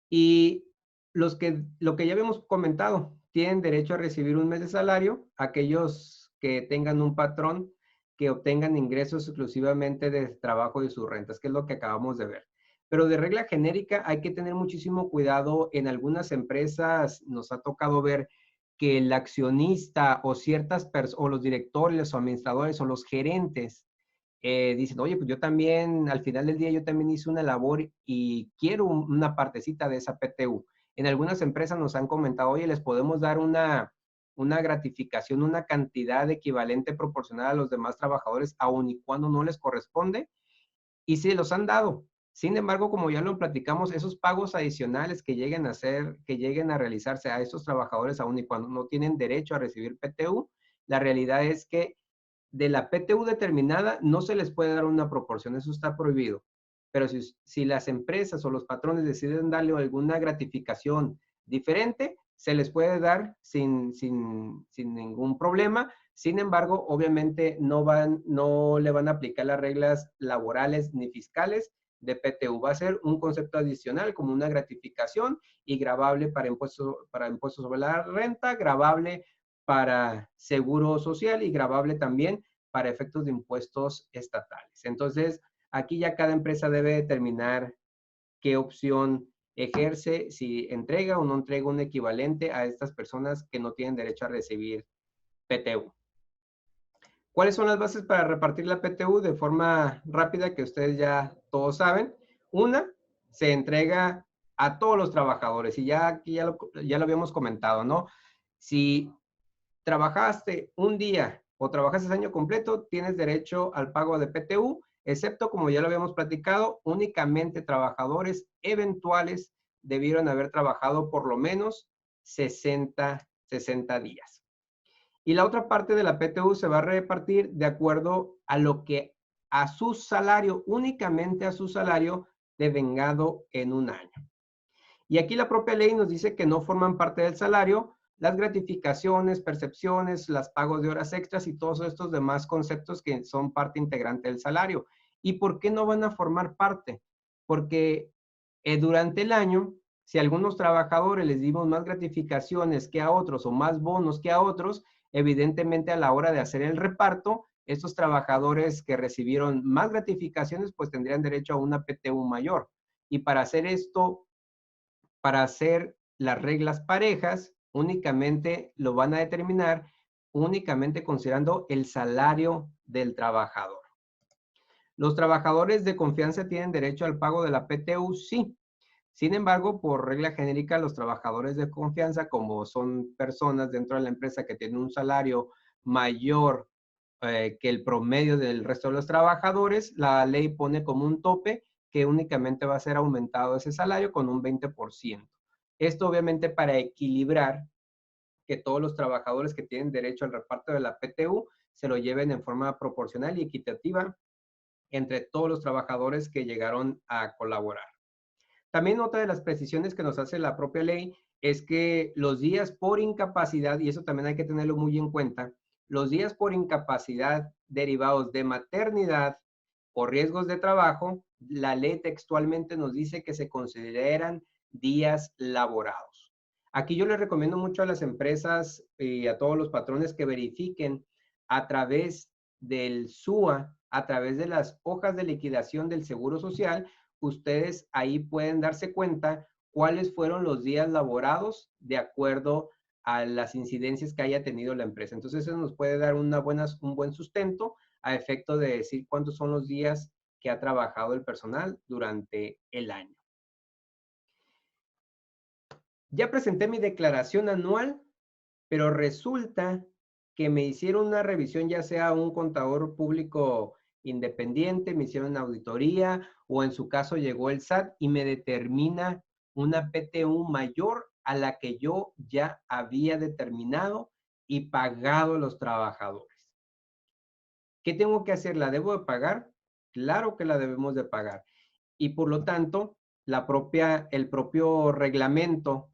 Y lo que ya habíamos comentado, tienen derecho a recibir un mes de salario, aquellos que tengan un patrón que obtengan ingresos exclusivamente de trabajo y sus rentas, que es lo que acabamos de ver. Pero de regla genérica hay que tener muchísimo cuidado. En algunas empresas nos ha tocado ver que el accionista o ciertas personas, o los directores o administradores o los gerentes dicen, oye, pues yo también, al final del día, yo también hice una labor y quiero una partecita de esa PTU. En algunas empresas nos han comentado, oye, les podemos dar una gratificación, una cantidad equivalente proporcional a los demás trabajadores, aun y cuando no les corresponde, y sí los han dado. Sin embargo, como ya lo platicamos, esos pagos adicionales que lleguen a hacer, que lleguen a realizarse a estos trabajadores, aun y cuando no tienen derecho a recibir PTU, la realidad es que de la PTU determinada no se les puede dar una proporción, eso está prohibido. Pero si las empresas o los patrones deciden darle alguna gratificación diferente, se les puede dar sin ningún problema. Sin embargo, obviamente no le van a aplicar las reglas laborales ni fiscales de PTU. Va a ser un concepto adicional como una gratificación y gravable para impuestos sobre la renta, gravable para seguro social y gravable también para efectos de impuestos estatales. Entonces, aquí ya cada empresa debe determinar qué opción ejerce, si entrega o no entrega un equivalente a estas personas que no tienen derecho a recibir PTU. ¿Cuáles son las bases para repartir la PTU de forma rápida que ustedes ya todos saben? Una, se entrega a todos los trabajadores y ya aquí ya lo habíamos comentado, ¿no? Si trabajaste un día o trabajaste año completo, tienes derecho al pago de PTU, excepto, como ya lo habíamos platicado, únicamente trabajadores eventuales debieron haber trabajado por lo menos 60 días. Y la otra parte de la PTU se va a repartir de acuerdo a lo que a su salario, únicamente a su salario devengado en un año. Y aquí la propia ley nos dice que no forman parte del salario las gratificaciones, percepciones, los pagos de horas extras y todos estos demás conceptos que son parte integrante del salario. ¿Y por qué no van a formar parte? Porque durante el año, si a algunos trabajadores les dimos más gratificaciones que a otros o más bonos que a otros, evidentemente a la hora de hacer el reparto, estos trabajadores que recibieron más gratificaciones, pues tendrían derecho a una PTU mayor. Y para hacer esto, para hacer las reglas parejas, únicamente lo van a determinar únicamente considerando el salario del trabajador. ¿Los trabajadores de confianza tienen derecho al pago de la PTU? Sí. Sin embargo, por regla genérica, los trabajadores de confianza, como son personas dentro de la empresa que tienen un salario mayor que el promedio del resto de los trabajadores, la ley pone como un tope que únicamente va a ser aumentado ese salario con un 20%. Esto obviamente para equilibrar que todos los trabajadores que tienen derecho al reparto de la PTU se lo lleven en forma proporcional y equitativa entre todos los trabajadores que llegaron a colaborar. También otra de las precisiones que nos hace la propia ley es que los días por incapacidad, y eso también hay que tenerlo muy en cuenta, los días por incapacidad derivados de maternidad o riesgos de trabajo, la ley textualmente nos dice que se consideran días laborados. Aquí yo les recomiendo mucho a las empresas y a todos los patrones que verifiquen a través del SUA, a través de las hojas de liquidación del Seguro Social, ustedes ahí pueden darse cuenta cuáles fueron los días laborados de acuerdo a las incidencias que haya tenido la empresa. Entonces eso nos puede dar un buen sustento a efecto de decir cuántos son los días que ha trabajado el personal durante el año. Ya presenté mi declaración anual, pero resulta que me hicieron una revisión, ya sea un contador público independiente, me hicieron una auditoría o en su caso llegó el SAT y me determina una PTU mayor a la que yo ya había determinado y pagado a los trabajadores. ¿Qué tengo que hacer? ¿La debo de pagar? Claro que la debemos de pagar. Y por lo tanto, el propio reglamento,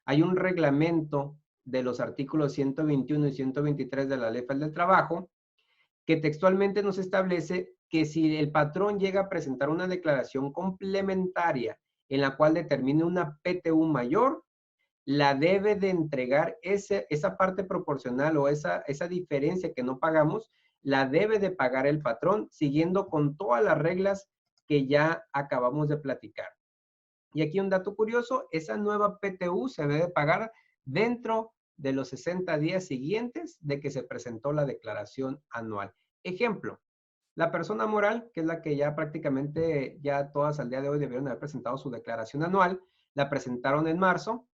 hay un reglamento de los artículos 121 y 123 de la Ley Federal del Trabajo, que textualmente nos establece que si el patrón llega a presentar una declaración complementaria en la cual determine una PTU mayor, la debe de entregar esa parte proporcional o esa diferencia que no pagamos, la debe de pagar el patrón siguiendo con todas las reglas que ya acabamos de platicar. Y aquí un dato curioso, esa nueva PTU se debe pagar dentro de los 60 días siguientes de que se presentó la declaración anual. Ejemplo, la persona moral, que es la que ya prácticamente ya todas al día de hoy debieron haber presentado su declaración anual, la presentaron en marzo.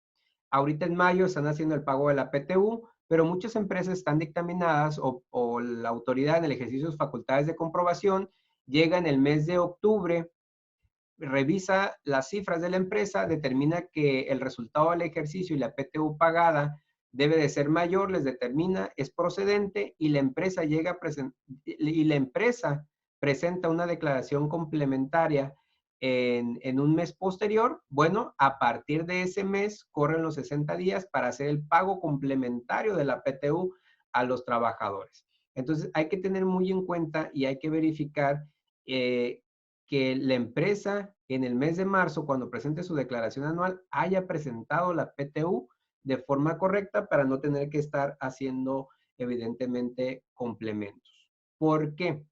Ahorita en mayo están haciendo el pago de la PTU, pero muchas empresas están dictaminadas o la autoridad en el ejercicio de sus facultades de comprobación llega en el mes de octubre, revisa las cifras de la empresa, determina que el resultado del ejercicio y la PTU pagada debe de ser mayor, les determina, es procedente y la empresa presenta una declaración complementaria en un mes posterior. Bueno, a partir de ese mes corren los 60 días para hacer el pago complementario de la PTU a los trabajadores. Entonces hay que tener muy en cuenta y hay que verificar que la empresa en el mes de marzo, cuando presente su declaración anual, haya presentado la PTU de forma correcta para no tener que estar haciendo, evidentemente, complementos. ¿Por qué?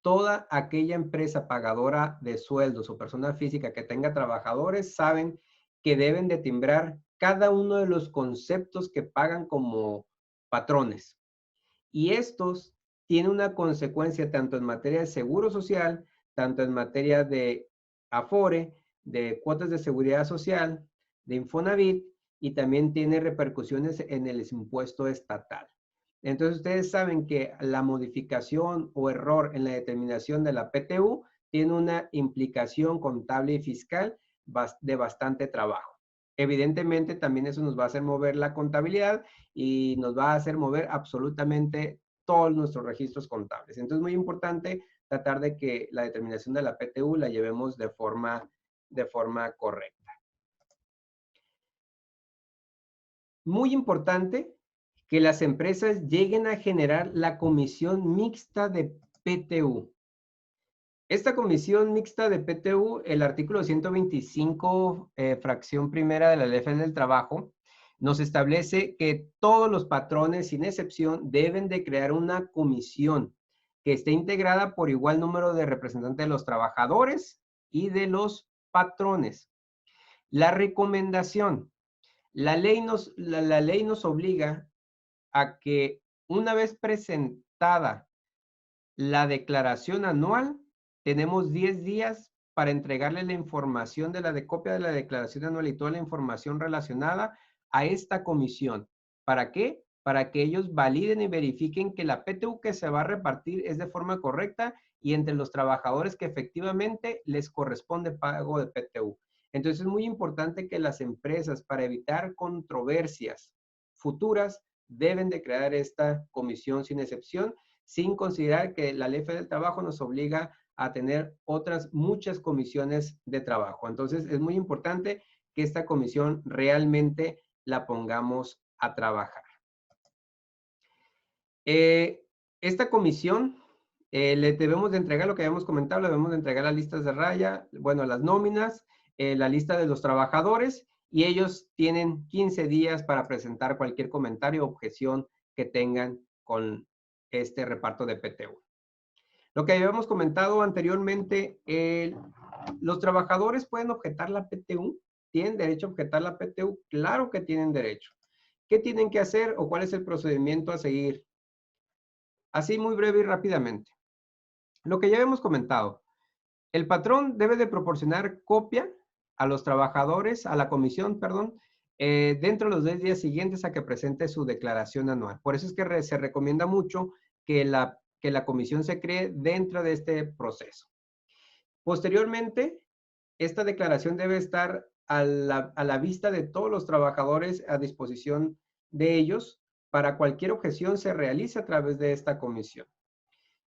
Toda aquella empresa pagadora de sueldos o persona física que tenga trabajadores saben que deben de timbrar cada uno de los conceptos que pagan como patrones. Y estos tienen una consecuencia tanto en materia de seguro social, tanto en materia de Afore, de cuotas de seguridad social, de Infonavit, y también tiene repercusiones en el impuesto estatal. Entonces, ustedes saben que la modificación o error en la determinación de la PTU tiene una implicación contable y fiscal de bastante trabajo. Evidentemente, también eso nos va a hacer mover la contabilidad y nos va a hacer mover absolutamente todos nuestros registros contables. Entonces, es muy importante tratar de que la determinación de la PTU la llevemos de forma correcta. Muy importante que las empresas lleguen a generar la comisión mixta de PTU. Esta comisión mixta de PTU, el artículo 125, fracción primera de la Ley Federal del Trabajo, nos establece que todos los patrones, sin excepción, deben de crear una comisión que esté integrada por igual número de representantes de los trabajadores y de los patrones. La recomendación, la ley nos obliga a que una vez presentada la declaración anual, tenemos 10 días para entregarle la información de la copia de la declaración anual y toda la información relacionada a esta comisión. ¿Para qué? Para que ellos validen y verifiquen que la PTU que se va a repartir es de forma correcta y entre los trabajadores que efectivamente les corresponde pago de PTU. Entonces es muy importante que las empresas, para evitar controversias futuras, deben de crear esta comisión sin excepción, sin considerar que la Ley Federal del Trabajo nos obliga a tener otras muchas comisiones de trabajo. Entonces, es muy importante que esta comisión realmente la pongamos a trabajar. Esta comisión le debemos de entregar lo que habíamos comentado, le debemos de entregar las listas de raya, bueno, las nóminas, la lista de los trabajadores, y ellos tienen 15 días para presentar cualquier comentario o objeción que tengan con este reparto de PTU. Lo que habíamos comentado anteriormente, los trabajadores pueden objetar la PTU. ¿Tienen derecho a objetar la PTU? Claro que tienen derecho. ¿Qué tienen que hacer o cuál es el procedimiento a seguir? Así muy breve y rápidamente. Lo que ya habíamos comentado, el patrón debe de proporcionar copia a los trabajadores, a la comisión, perdón, dentro de los 10 días siguientes a que presente su declaración anual. Por eso es que se recomienda mucho que la comisión se cree dentro de este proceso. Posteriormente, esta declaración debe estar a la vista de todos los trabajadores, a disposición de ellos, para cualquier objeción se realice a través de esta comisión.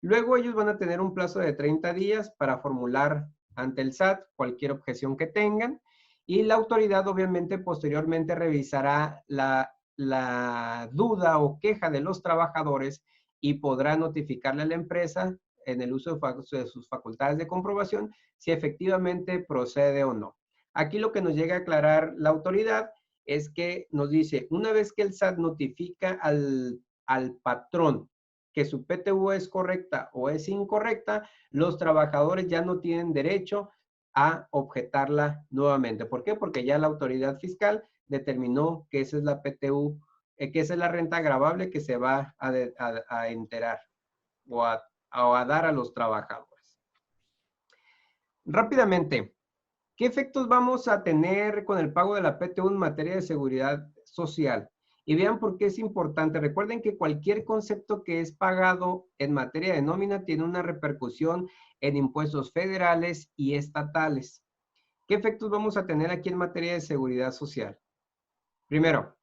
Luego ellos van a tener un plazo de 30 días para formular ante el SAT cualquier objeción que tengan, y la autoridad obviamente posteriormente revisará la duda o queja de los trabajadores y podrá notificarle a la empresa en el uso de sus facultades de comprobación si efectivamente procede o no. Aquí lo que nos llega a aclarar la autoridad es que nos dice, una vez que el SAT notifica al patrón que su PTU es correcta o es incorrecta, los trabajadores ya no tienen derecho a objetarla nuevamente. ¿Por qué? Porque ya la autoridad fiscal determinó que esa es la PTU, que esa es la renta gravable que se va a enterar o a dar a los trabajadores. Rápidamente, ¿qué efectos vamos a tener con el pago de la PTU en materia de seguridad social? Y vean por qué es importante. Recuerden que cualquier concepto que es pagado en materia de nómina tiene una repercusión en impuestos federales y estatales. ¿Qué efectos vamos a tener aquí en materia de seguridad social? Primero,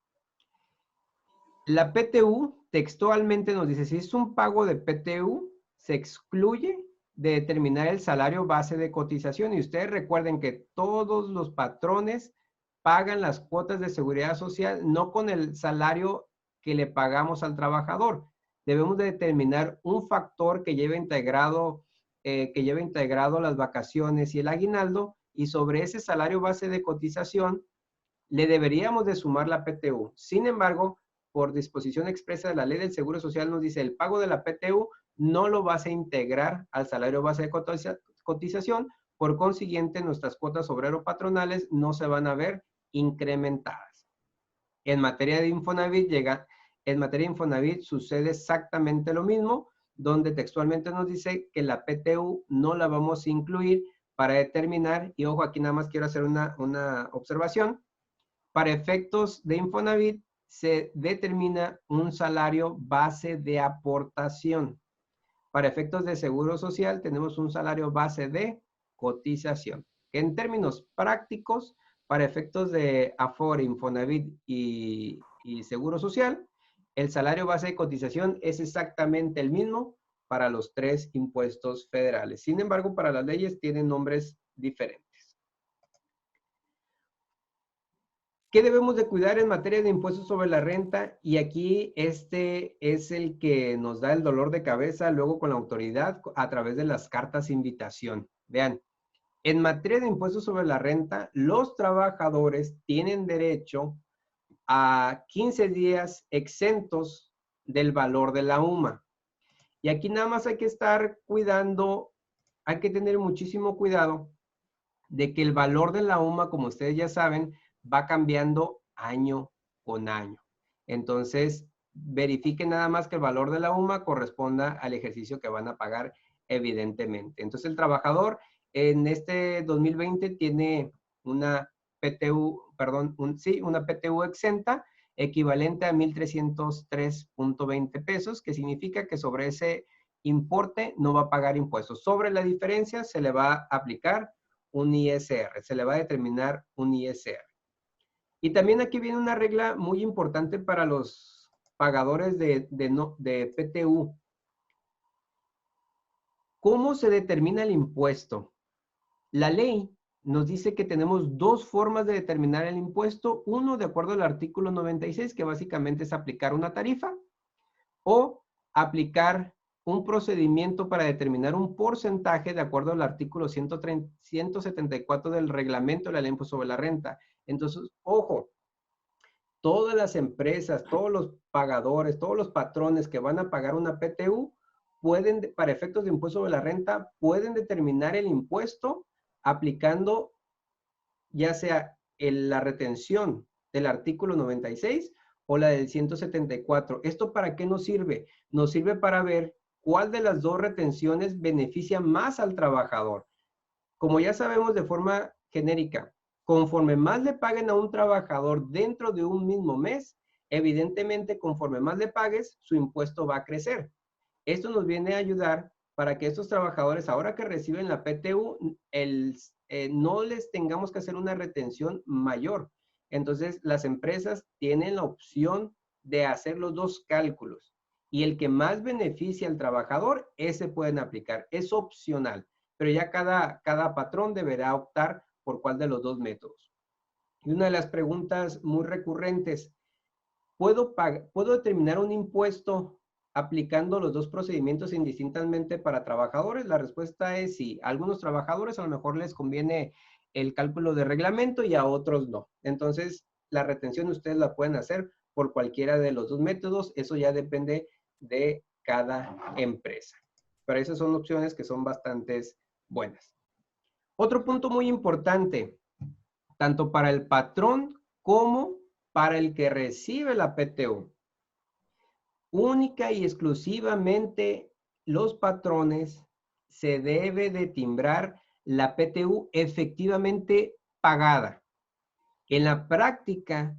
la PTU textualmente nos dice, si es un pago de PTU, se excluye de determinar el salario base de cotización. Y ustedes recuerden que todos los patrones pagan las cuotas de seguridad social, no con el salario que le pagamos al trabajador. Debemos de determinar un factor que lleve integrado las vacaciones y el aguinaldo, y sobre ese salario base de cotización le deberíamos de sumar la PTU. Sin embargo, por disposición expresa de la Ley del Seguro Social nos dice, el pago de la PTU no lo vas a integrar al salario base de cotización, por consiguiente nuestras cuotas obrero-patronales no se van a ver incrementadas. En materia de Infonavit sucede exactamente lo mismo, donde textualmente nos dice que la PTU no la vamos a incluir para determinar, y ojo, aquí nada más quiero hacer una observación, para efectos de Infonavit se determina un salario base de aportación. Para efectos de Seguro Social tenemos un salario base de cotización. En términos prácticos, para efectos de Afore, Infonavit y Seguro Social, el salario base de cotización es exactamente el mismo para los tres impuestos federales. Sin embargo, para las leyes tienen nombres diferentes. ¿Qué debemos de cuidar en materia de impuestos sobre la renta? Y aquí este es el que nos da el dolor de cabeza luego con la autoridad a través de las cartas de invitación. Vean, en materia de impuestos sobre la renta, los trabajadores tienen derecho a 15 días exentos del valor de la UMA. Y aquí nada más hay que estar cuidando, hay que tener muchísimo cuidado de que el valor de la UMA, como ustedes ya saben, va cambiando año con año. Entonces, verifiquen nada más que el valor de la UMA corresponda al ejercicio que van a pagar, evidentemente. Entonces, el trabajador en este 2020 tiene una PTU, perdón, una PTU exenta equivalente a 1,303.20 pesos, que significa que sobre ese importe no va a pagar impuestos. Sobre la diferencia se le va a aplicar un ISR, se le va a determinar un ISR. Y también aquí viene una regla muy importante para los pagadores de PTU. ¿Cómo se determina el impuesto? La ley nos dice que tenemos dos formas de determinar el impuesto. Uno, de acuerdo al artículo 96, que básicamente es aplicar una tarifa, o aplicar un procedimiento para determinar un porcentaje de acuerdo al artículo 174 del reglamento de la ley de impuesto sobre la renta. Entonces, ojo, todas las empresas, todos los pagadores, todos los patrones que van a pagar una PTU pueden, para efectos de impuesto sobre la renta, pueden determinar el impuesto aplicando ya sea la retención del artículo 96 o la del 174. ¿Esto para qué nos sirve? Nos sirve para ver cuál de las dos retenciones beneficia más al trabajador. Como ya sabemos de forma genérica, conforme más le paguen a un trabajador dentro de un mismo mes, evidentemente conforme más le pagues, su impuesto va a crecer. Esto nos viene a ayudar para que estos trabajadores, ahora que reciben la PTU, no les tengamos que hacer una retención mayor. Entonces, las empresas tienen la opción de hacer los dos cálculos. Y el que más beneficia al trabajador, ese pueden aplicar. Es opcional, pero ya cada patrón deberá optar por cuál de los dos métodos. Y una de las preguntas muy recurrentes, ¿puedo determinar un impuesto aplicando los dos procedimientos indistintamente para trabajadores? La respuesta es sí. A algunos trabajadores a lo mejor les conviene el cálculo de reglamento y a otros no. Entonces, la retención ustedes la pueden hacer por cualquiera de los dos métodos. Eso ya depende de cada empresa. Pero esas son opciones que son bastante buenas. Otro punto muy importante, tanto para el patrón como para el que recibe la PTU. Única y exclusivamente los patrones se debe de timbrar la PTU efectivamente pagada. En la práctica,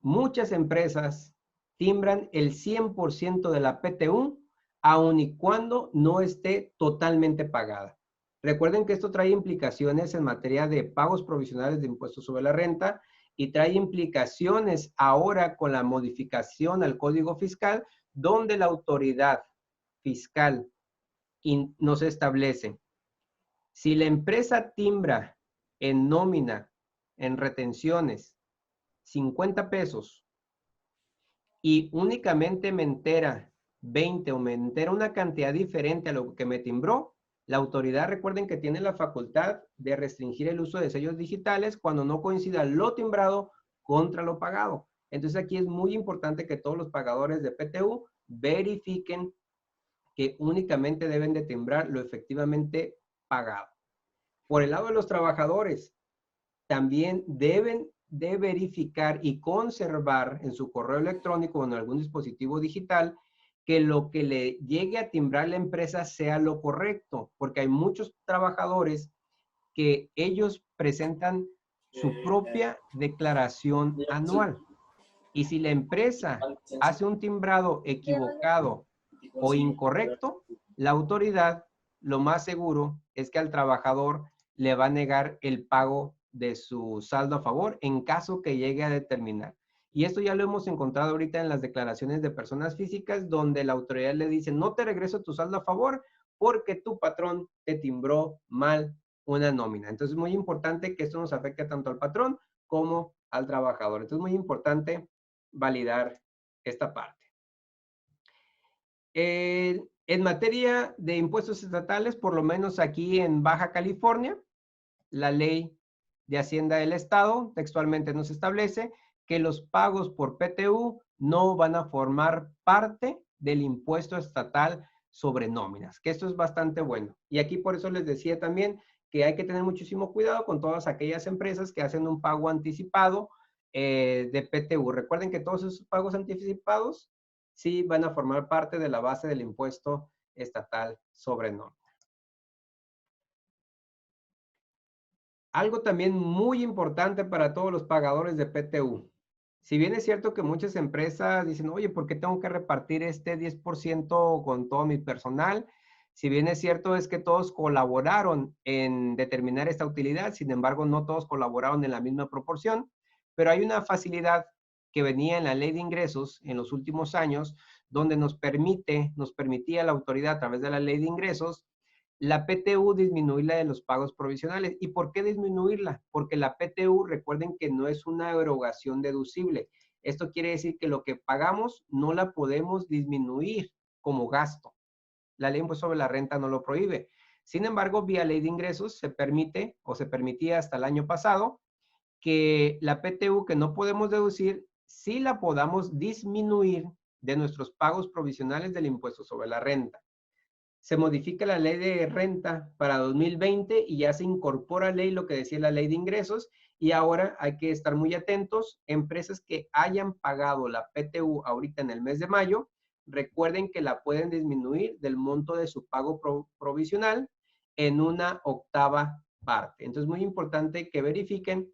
muchas empresas timbran el 100% de la PTU, aun y cuando no esté totalmente pagada. Recuerden que esto trae implicaciones en materia de pagos provisionales de impuestos sobre la renta y trae implicaciones ahora con la modificación al Código Fiscal, donde la autoridad fiscal nos establece, si la empresa timbra en nómina, en retenciones, 50 pesos, y únicamente me entera 20 o me entera una cantidad diferente a lo que me timbró, la autoridad, recuerden que tiene la facultad de restringir el uso de sellos digitales cuando no coincida lo timbrado contra lo pagado. Entonces aquí es muy importante que todos los pagadores de PTU verifiquen que únicamente deben de timbrar lo efectivamente pagado. Por el lado de los trabajadores, también deben de verificar y conservar en su correo electrónico o en algún dispositivo digital que lo que le llegue a timbrar la empresa sea lo correcto, porque hay muchos trabajadores que ellos presentan su propia declaración anual. Y si la empresa hace un timbrado equivocado o incorrecto, la autoridad, lo más seguro es que al trabajador le va a negar el pago de su saldo a favor en caso que llegue a determinar. Y esto ya lo hemos encontrado ahorita en las declaraciones de personas físicas, donde la autoridad le dice, no te regreso tu saldo a favor porque tu patrón te timbró mal una nómina. Entonces es muy importante que esto nos afecte tanto al patrón como al trabajador. Entonces es muy importante validar esta parte. En materia de impuestos estatales, por lo menos aquí en Baja California, la ley de Hacienda del Estado textualmente nos establece que los pagos por PTU no van a formar parte del impuesto estatal sobre nóminas, que esto es bastante bueno. Y aquí por eso les decía también que hay que tener muchísimo cuidado con todas aquellas empresas que hacen un pago anticipado de PTU. Recuerden que todos esos pagos anticipados sí van a formar parte de la base del impuesto estatal sobre nómina. Algo también muy importante para todos los pagadores de PTU. Si bien es cierto que muchas empresas dicen, oye, ¿por qué tengo que repartir este 10% con todo mi personal? Si bien es cierto es que todos colaboraron en determinar esta utilidad, sin embargo, no todos colaboraron en la misma proporción, pero hay una facilidad que venía en la ley de ingresos en los últimos años, donde nos permitía la autoridad a través de la ley de ingresos la PTU disminuirla de los pagos provisionales. ¿Y por qué disminuirla? Porque la PTU, recuerden que no es una erogación deducible. Esto quiere decir que lo que pagamos no la podemos disminuir como gasto. La ley de impuesto sobre la renta no lo prohíbe. Sin embargo, vía ley de ingresos se permite o se permitía hasta el año pasado que la PTU que no podemos deducir, sí la podamos disminuir de nuestros pagos provisionales del impuesto sobre la renta. Se modifica la ley de renta para 2020 y ya se incorpora a ley lo que decía la ley de ingresos, y ahora hay que estar muy atentos. Empresas que hayan pagado la PTU ahorita en el mes de mayo, recuerden que la pueden disminuir del monto de su pago provisional en una octava parte. Entonces, muy importante que verifiquen,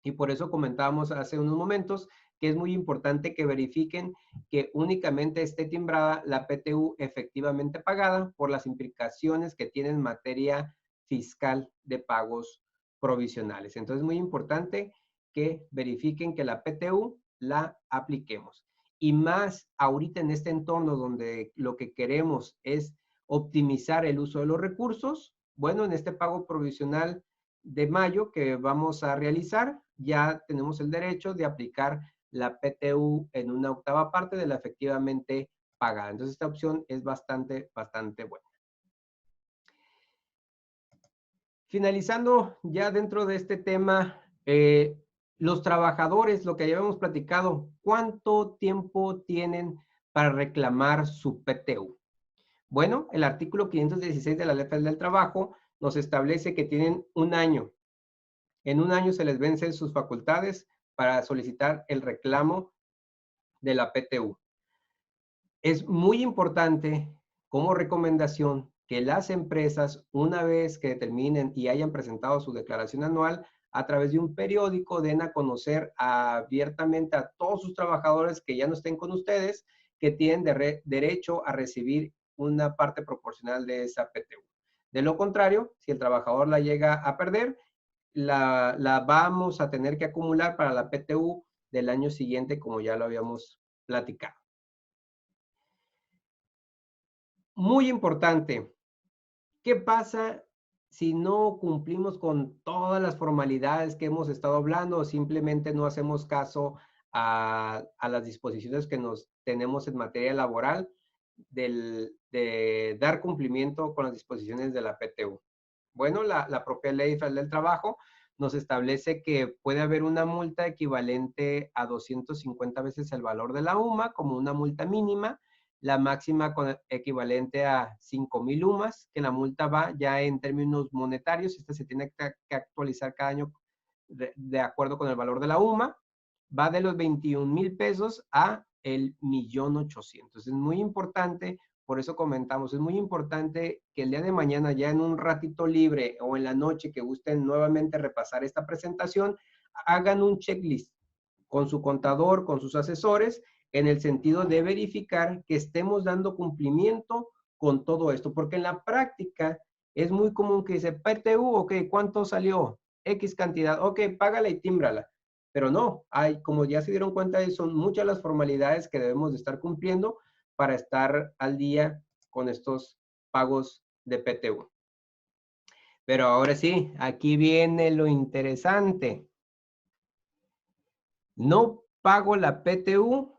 y por eso comentábamos hace unos momentos que es muy importante que verifiquen que únicamente esté timbrada la PTU efectivamente pagada por las implicaciones que tiene en materia fiscal de pagos provisionales. Entonces, es muy importante que verifiquen que la PTU la apliquemos. Y más ahorita en este entorno donde lo que queremos es optimizar el uso de los recursos. Bueno, en este pago provisional de mayo que vamos a realizar, ya tenemos el derecho de aplicar la PTU en una octava parte de la efectivamente pagada. Entonces, esta opción es bastante buena. Finalizando ya dentro de este tema, los trabajadores, lo que ya habíamos platicado, ¿cuánto tiempo tienen para reclamar su PTU? Bueno, el artículo 516 de la Ley Federal del Trabajo nos establece que tienen un año. En un año se les vencen sus facultades para solicitar el reclamo de la PTU. Es muy importante como recomendación que las empresas, una vez que determinen y hayan presentado su declaración anual, a través de un periódico den a conocer abiertamente a todos sus trabajadores que ya no estén con ustedes, que tienen derecho a recibir una parte proporcional de esa PTU. De lo contrario, si el trabajador la llega a perder, la vamos a tener que acumular para la PTU del año siguiente, como ya lo habíamos platicado. Muy importante, ¿qué pasa si no cumplimos con todas las formalidades que hemos estado hablando o simplemente no hacemos caso a las disposiciones que nos tenemos en materia laboral de dar cumplimiento con las disposiciones de la PTU? Bueno, la propia Ley Federal del Trabajo nos establece que puede haber una multa equivalente a 250 veces el valor de la UMA como una multa mínima, la máxima equivalente a 5,000 UMAS, que la multa va ya en términos monetarios. Esta se tiene que actualizar cada año de acuerdo con el valor de la UMA. Va de los 21,000 pesos a el 1,800,000. Es muy importante, por eso comentamos, es muy importante que el día de mañana, ya en un ratito libre o en la noche que gusten nuevamente repasar esta presentación, hagan un checklist con su contador, con sus asesores, en el sentido de verificar que estemos dando cumplimiento con todo esto, porque en la práctica es muy común que dice, PTU, ok, ¿cuánto salió? X cantidad, ok, págala y tímbrala. Pero no, como ya se dieron cuenta, son muchas las formalidades que debemos de estar cumpliendo para estar al día con estos pagos de PTU. Pero ahora sí, aquí viene lo interesante. No pago la PTU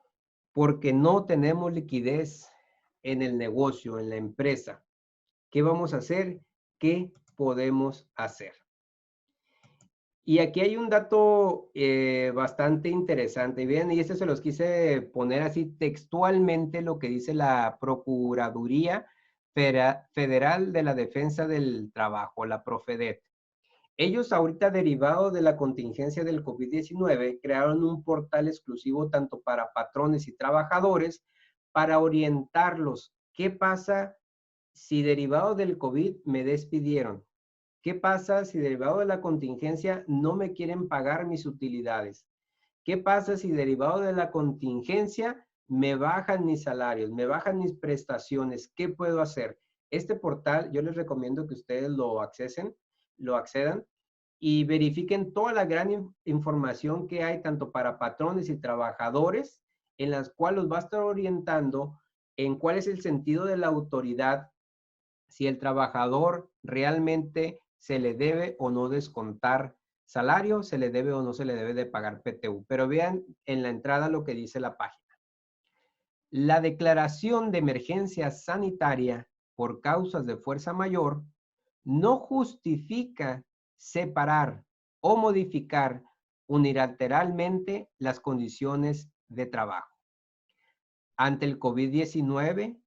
porque no tenemos liquidez en el negocio, en la empresa. ¿Qué vamos a hacer? ¿Qué podemos hacer? Y aquí hay un dato bastante interesante. Bien, y este se los quise poner así textualmente lo que dice la Procuraduría Federal de la Defensa del Trabajo, la Profedet. Ellos ahorita, derivado de la contingencia del COVID-19, crearon un portal exclusivo tanto para patrones y trabajadores para orientarlos. ¿Qué pasa si derivado del COVID me despidieron? ¿Qué pasa si derivado de la contingencia no me quieren pagar mis utilidades? ¿Qué pasa si derivado de la contingencia me bajan mis salarios, me bajan mis prestaciones? ¿Qué puedo hacer? Este portal yo les recomiendo que ustedes lo accedan y verifiquen toda la gran información que hay tanto para patrones y trabajadores, en las cuales los va a estar orientando en cuál es el sentido de la autoridad, si el trabajador realmente se le debe o no descontar salario, se le debe o no se le debe de pagar PTU. Pero vean en la entrada lo que dice la página. La declaración de emergencia sanitaria por causas de fuerza mayor no justifica separar o modificar unilateralmente las condiciones de trabajo. Ante el COVID-19,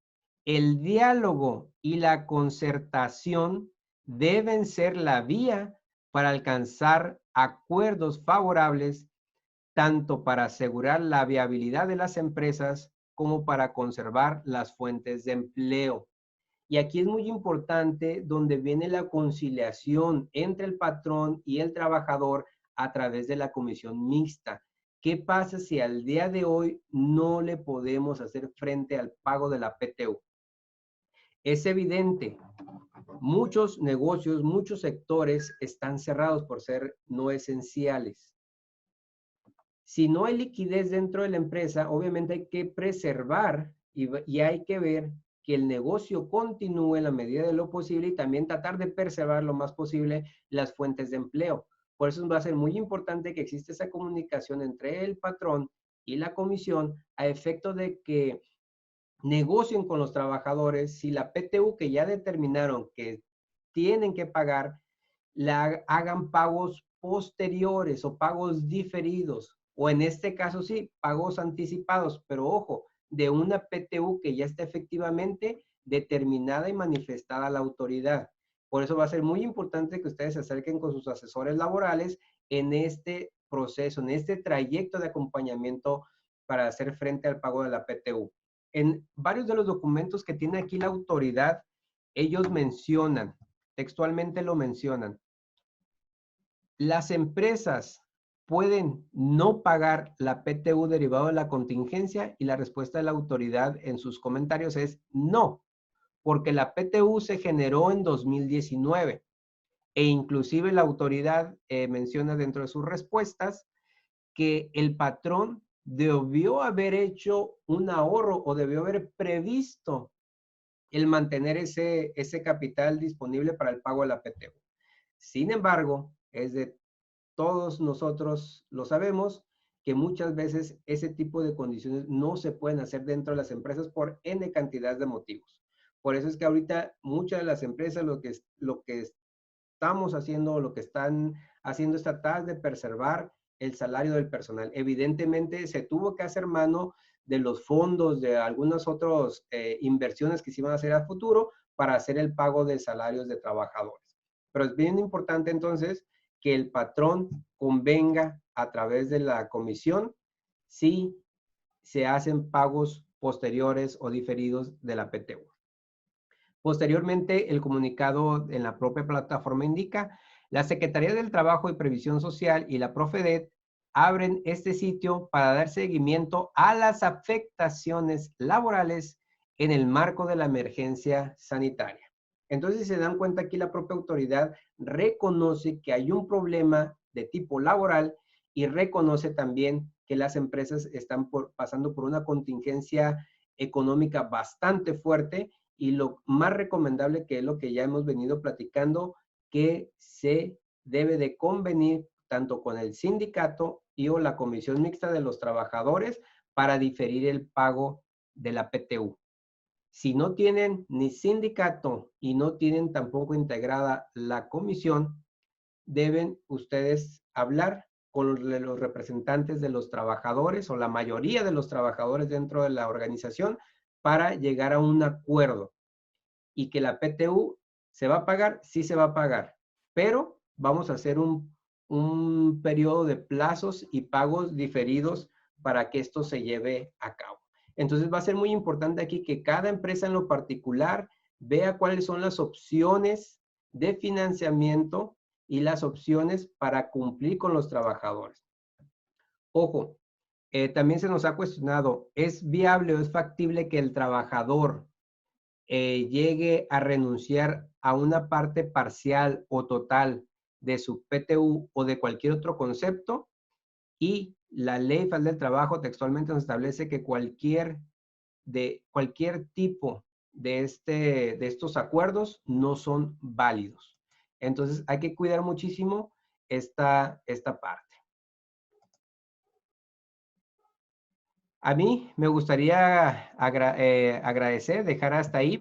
el diálogo y la concertación deben ser la vía para alcanzar acuerdos favorables tanto para asegurar la viabilidad de las empresas como para conservar las fuentes de empleo. Y aquí es muy importante donde viene la conciliación entre el patrón y el trabajador a través de la comisión mixta. ¿Qué pasa si al día de hoy no le podemos hacer frente al pago de la PTU? Es evidente, muchos negocios, muchos sectores están cerrados por ser no esenciales. Si no hay liquidez dentro de la empresa, obviamente hay que preservar y hay que ver que el negocio continúe en la medida de lo posible y también tratar de preservar lo más posible las fuentes de empleo. Por eso va a ser muy importante que exista esa comunicación entre el patrón y la comisión a efecto de que negocien con los trabajadores si la PTU que ya determinaron que tienen que pagar, la hagan pagos posteriores o pagos diferidos, o en este caso sí, pagos anticipados, pero ojo, de una PTU que ya está efectivamente determinada y manifestada a la autoridad. Por eso va a ser muy importante que ustedes se acerquen con sus asesores laborales en este proceso, en este trayecto de acompañamiento para hacer frente al pago de la PTU. En varios de los documentos que tiene aquí la autoridad, ellos mencionan, textualmente lo mencionan, las empresas pueden no pagar la PTU derivado de la contingencia y la respuesta de la autoridad en sus comentarios es no, porque la PTU se generó en 2019 e inclusive la autoridad menciona dentro de sus respuestas que el patrón debió haber hecho un ahorro o debió haber previsto el mantener ese capital disponible para el pago de la PTU. Sin embargo, es de todos nosotros lo sabemos que muchas veces ese tipo de condiciones no se pueden hacer dentro de las empresas por N cantidad de motivos. Por eso es que ahorita muchas de las empresas lo que estamos haciendo, lo que están haciendo es tratar de preservar el salario del personal. Evidentemente se tuvo que hacer mano de los fondos, de algunas otras inversiones que se iban a hacer a futuro para hacer el pago de salarios de trabajadores. Pero es bien importante entonces que el patrón convenga a través de la comisión si se hacen pagos posteriores o diferidos de la PTU. Posteriormente, el comunicado en la propia plataforma indica, la Secretaría del Trabajo y Previsión Social y la Profedet abren este sitio para dar seguimiento a las afectaciones laborales en el marco de la emergencia sanitaria. Entonces, si se dan cuenta aquí, la propia autoridad reconoce que hay un problema de tipo laboral y reconoce también que las empresas están pasando por una contingencia económica bastante fuerte y lo más recomendable, que es lo que ya hemos venido platicando, que se debe de convenir tanto con el sindicato y o la comisión mixta de los trabajadores para diferir el pago de la PTU. Si no tienen ni sindicato y no tienen tampoco integrada la comisión, deben ustedes hablar con los representantes de los trabajadores o la mayoría de los trabajadores dentro de la organización para llegar a un acuerdo y que la PTU se va a pagar, sí se va a pagar, pero vamos a hacer un periodo de plazos y pagos diferidos para que esto se lleve a cabo. Entonces va a ser muy importante aquí que cada empresa en lo particular vea cuáles son las opciones de financiamiento y las opciones para cumplir con los trabajadores. Ojo, también se nos ha cuestionado, ¿es viable o es factible que el trabajador llegue a renunciar a una parte parcial o total de su PTU o de cualquier otro concepto? Y la Ley Federal del Trabajo textualmente nos establece que cualquier tipo de estos acuerdos no son válidos. Entonces hay que cuidar muchísimo esta parte. A mí me gustaría agradecer, dejar hasta ahí,